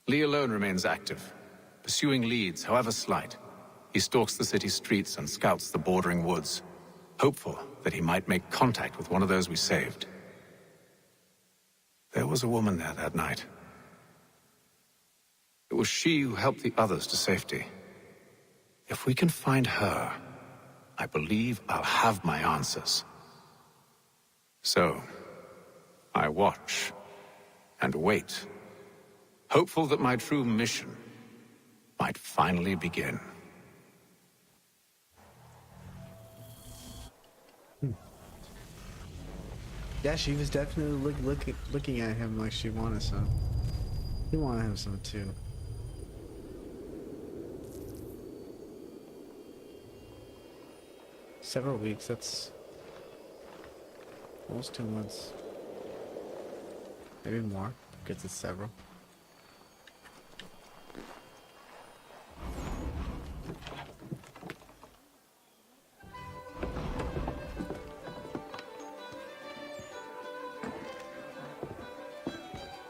Lee alone remains active, pursuing leads, however slight. He stalks the city streets and scouts the bordering woods, hopeful that he might make contact with one of those we saved. There was a woman there that night. It was she who helped the others to safety. If we can find her, I believe I'll have my answers. So, I watch and wait, hopeful that my true mission might finally begin. Yeah, she was definitely looking at him like she wanted some. He wanted him some too. Several weeks, that's almost 2 months. Maybe more, because it's several.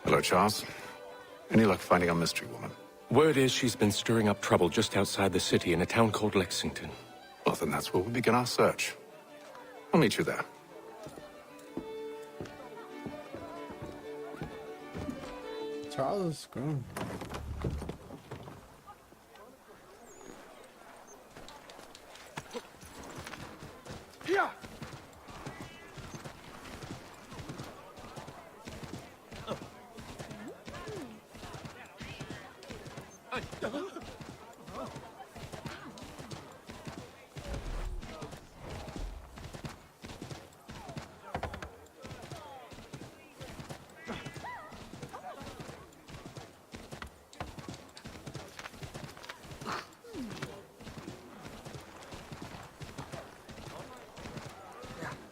Hello, Charles. Any luck finding our mystery woman? Word is she's been stirring up trouble just outside the city in a town called Lexington. Well, then that's where we'll begin our search. I'll meet you there. Charles is grown. Yeah.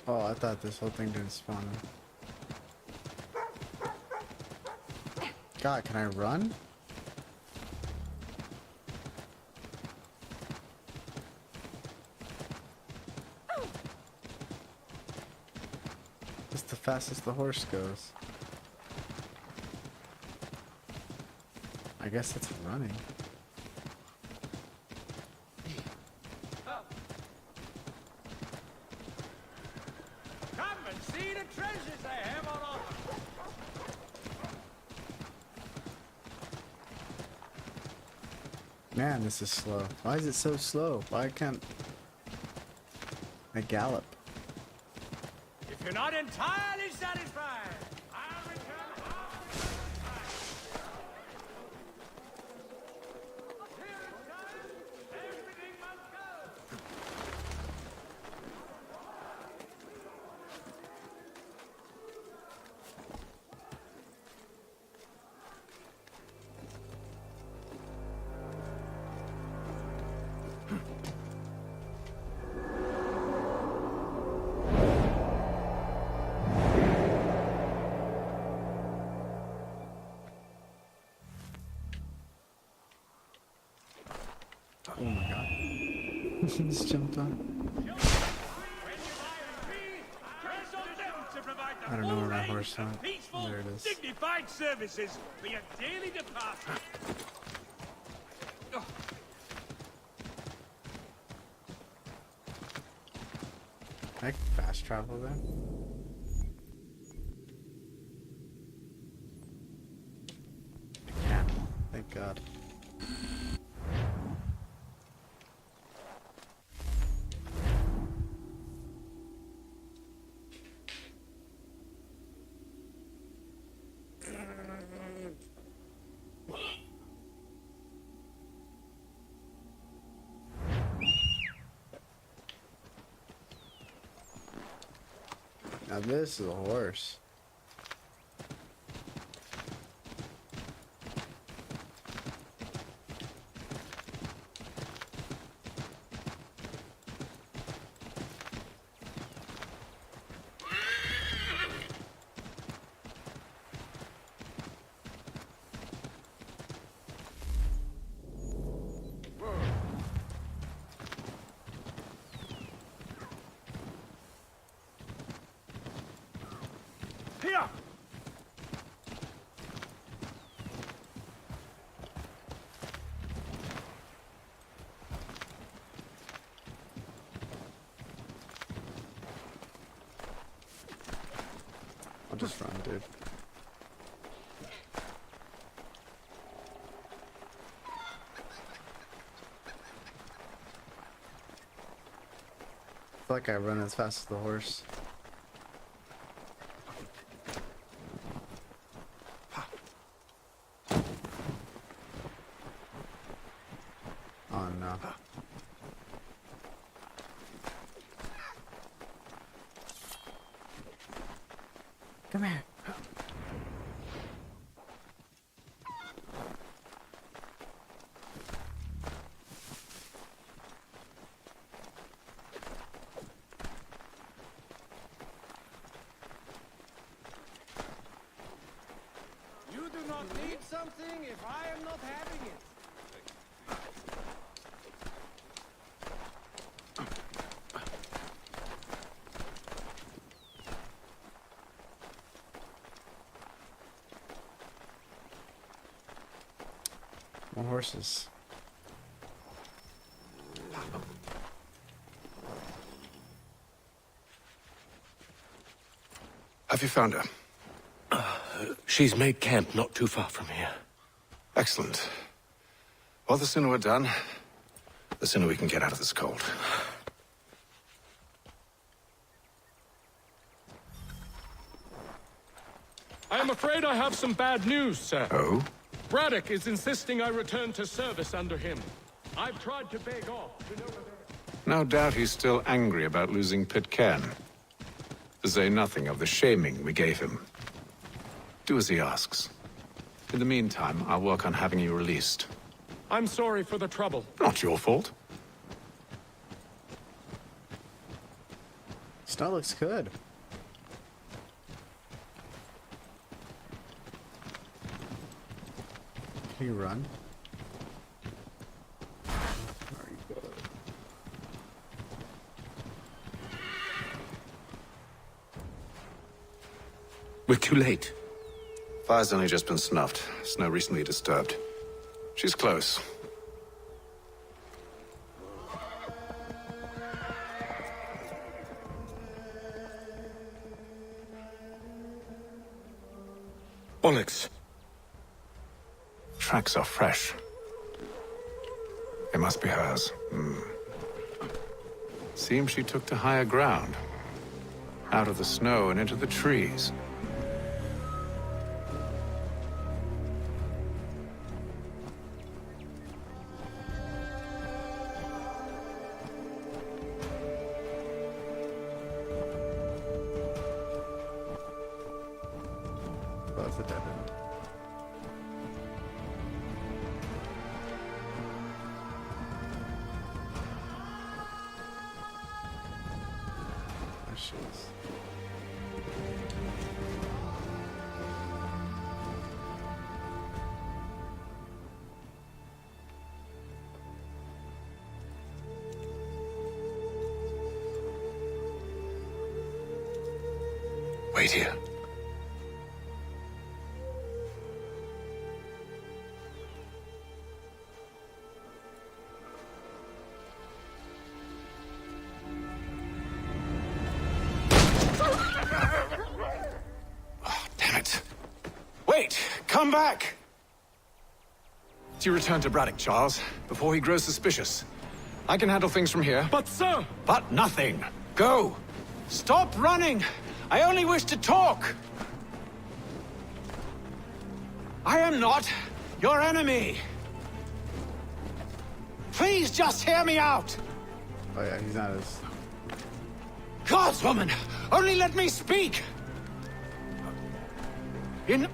Oh, I thought this whole thing didn't spawn. God, can I run? It's the fastest the horse goes. I guess it's running. Come and see the treasures they have on offer. Man, this is slow. Why is it so slow? Why can't I gallop? If you're not entirely satisfied, I'll return half the everything must go. Oh my god. Just jumped on. I don't know where my horse went. There it is. Dignified services for your daily departure. I can fast travel then. I can. Thank God. Now this is a horse. Here! I'll just run, dude. I feel like I run as fast as the horse. Oh no. Come here. You do not need something if I am not having it. More horses. Have you found her? She's made camp not too far from here. Excellent. Well, the sooner we're done, the sooner we can get out of this cold. I am afraid I have some bad news, sir. Oh? Braddock is insisting I return to service under him. I've tried to beg off. No doubt he's still angry about losing Pitcairn. To say nothing of the shaming we gave him. Do as he asks. In the meantime, I'll work on having you released. I'm sorry for the trouble. Not your fault. Still looks good. Can you run? There you go. We're too late. Fire's only just been snuffed. Snow recently disturbed. She's close. Bollocks. Tracks are fresh. must be hers. Seems she took to higher ground. Out of the snow and into the trees. Well, that's a dead end. There she is. Wait here. Oh, damn it. Wait! Come back! You return to Braddock, Charles, before he grows suspicious. I can handle things from here. But, sir! But nothing. Go! Stop running! I only wish to talk! I am not your enemy! Please just hear me out! Oh yeah, he's not as... God's woman! Only let me speak! In...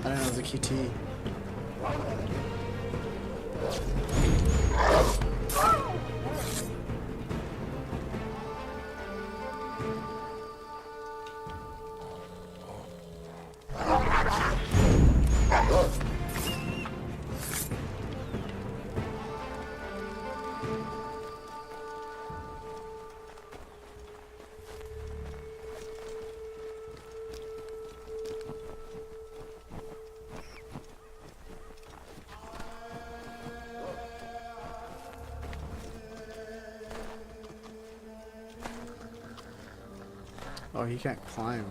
I don't know, it was a QT. Oh, he can't climb.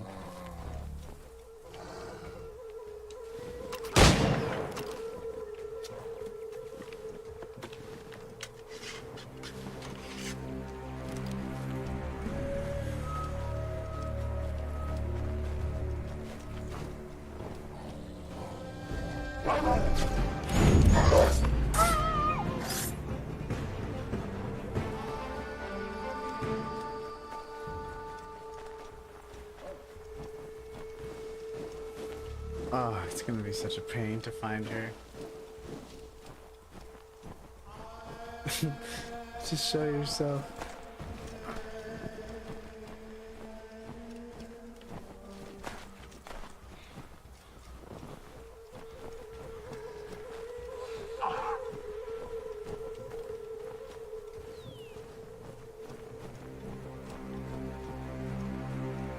Oh, it's gonna be such a pain to find her. Just show yourself.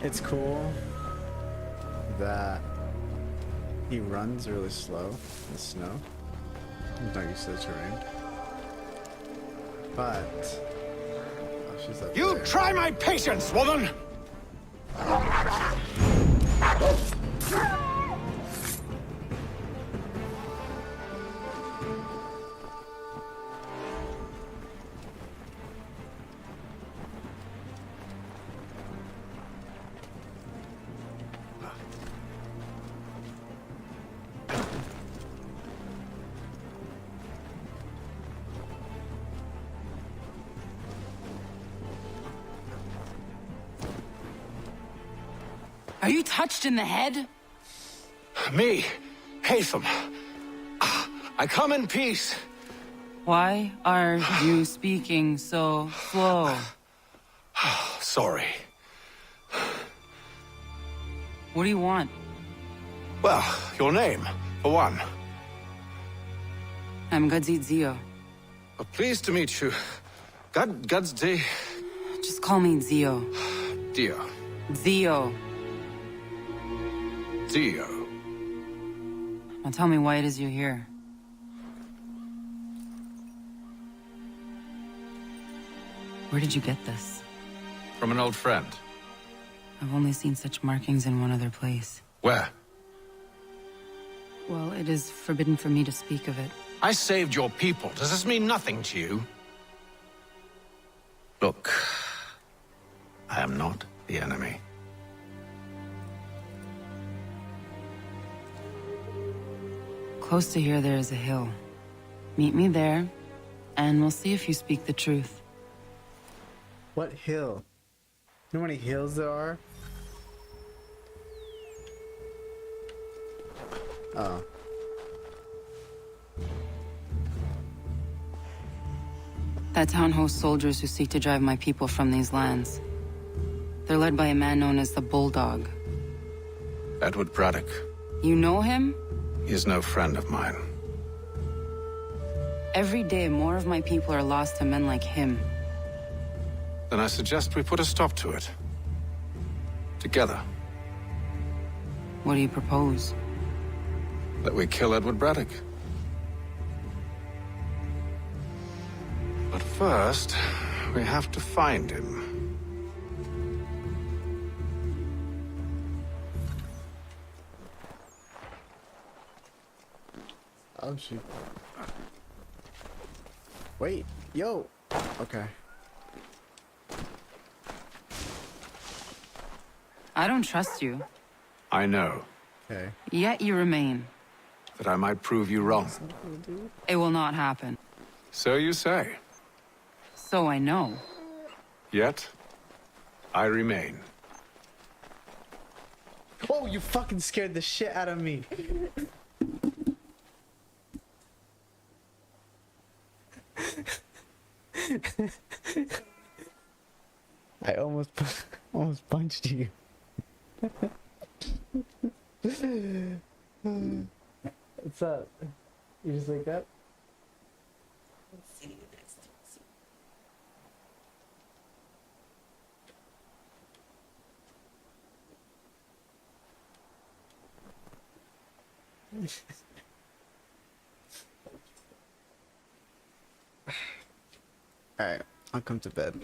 It's cool that he runs really slow in the snow. I'm not used to the terrain. But oh, she's up You there. try my patience, woman! Are you touched in the head? Me, Hatham. I come in peace. Why are you speaking so slow? Sorry. What do you want? Well, your name, for one. I'm Gadzit Zio. Pleased to meet you. God's day. Just call me Zio. Dio. Zio. Dio. Now tell me why it is you're here. Where did you get this? From an old friend. I've only seen such markings in one other place. Where? Well, it is forbidden for me to speak of it. I saved your people. Does this mean nothing to you? Look, I am not the enemy. Close to here, there is a hill. Meet me there, and we'll see if you speak the truth. What hill? You know how many hills there are? Oh. That town hosts soldiers who seek to drive my people from these lands. They're led by a man known as the Bulldog. Edward Braddock. You know him? He is no friend of mine. Every day, more of my people are lost to men like him. Then I suggest we put a stop to it. Together. What do you propose? That we kill Edward Braddock. But first, we have to find him. Oh, shoot. Wait, yo. Okay. I don't trust you. I know. Okay. Yet you remain. That I might prove you wrong. It will not happen. So you say. So I know. Yet, I remain. Oh, you fucking scared the shit out of me. I almost punched you. What's up? You just wake up? Let's see you next. Alright, I'll come to bed.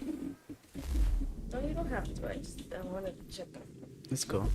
No, you don't have to. I wanted to check on. It's cool.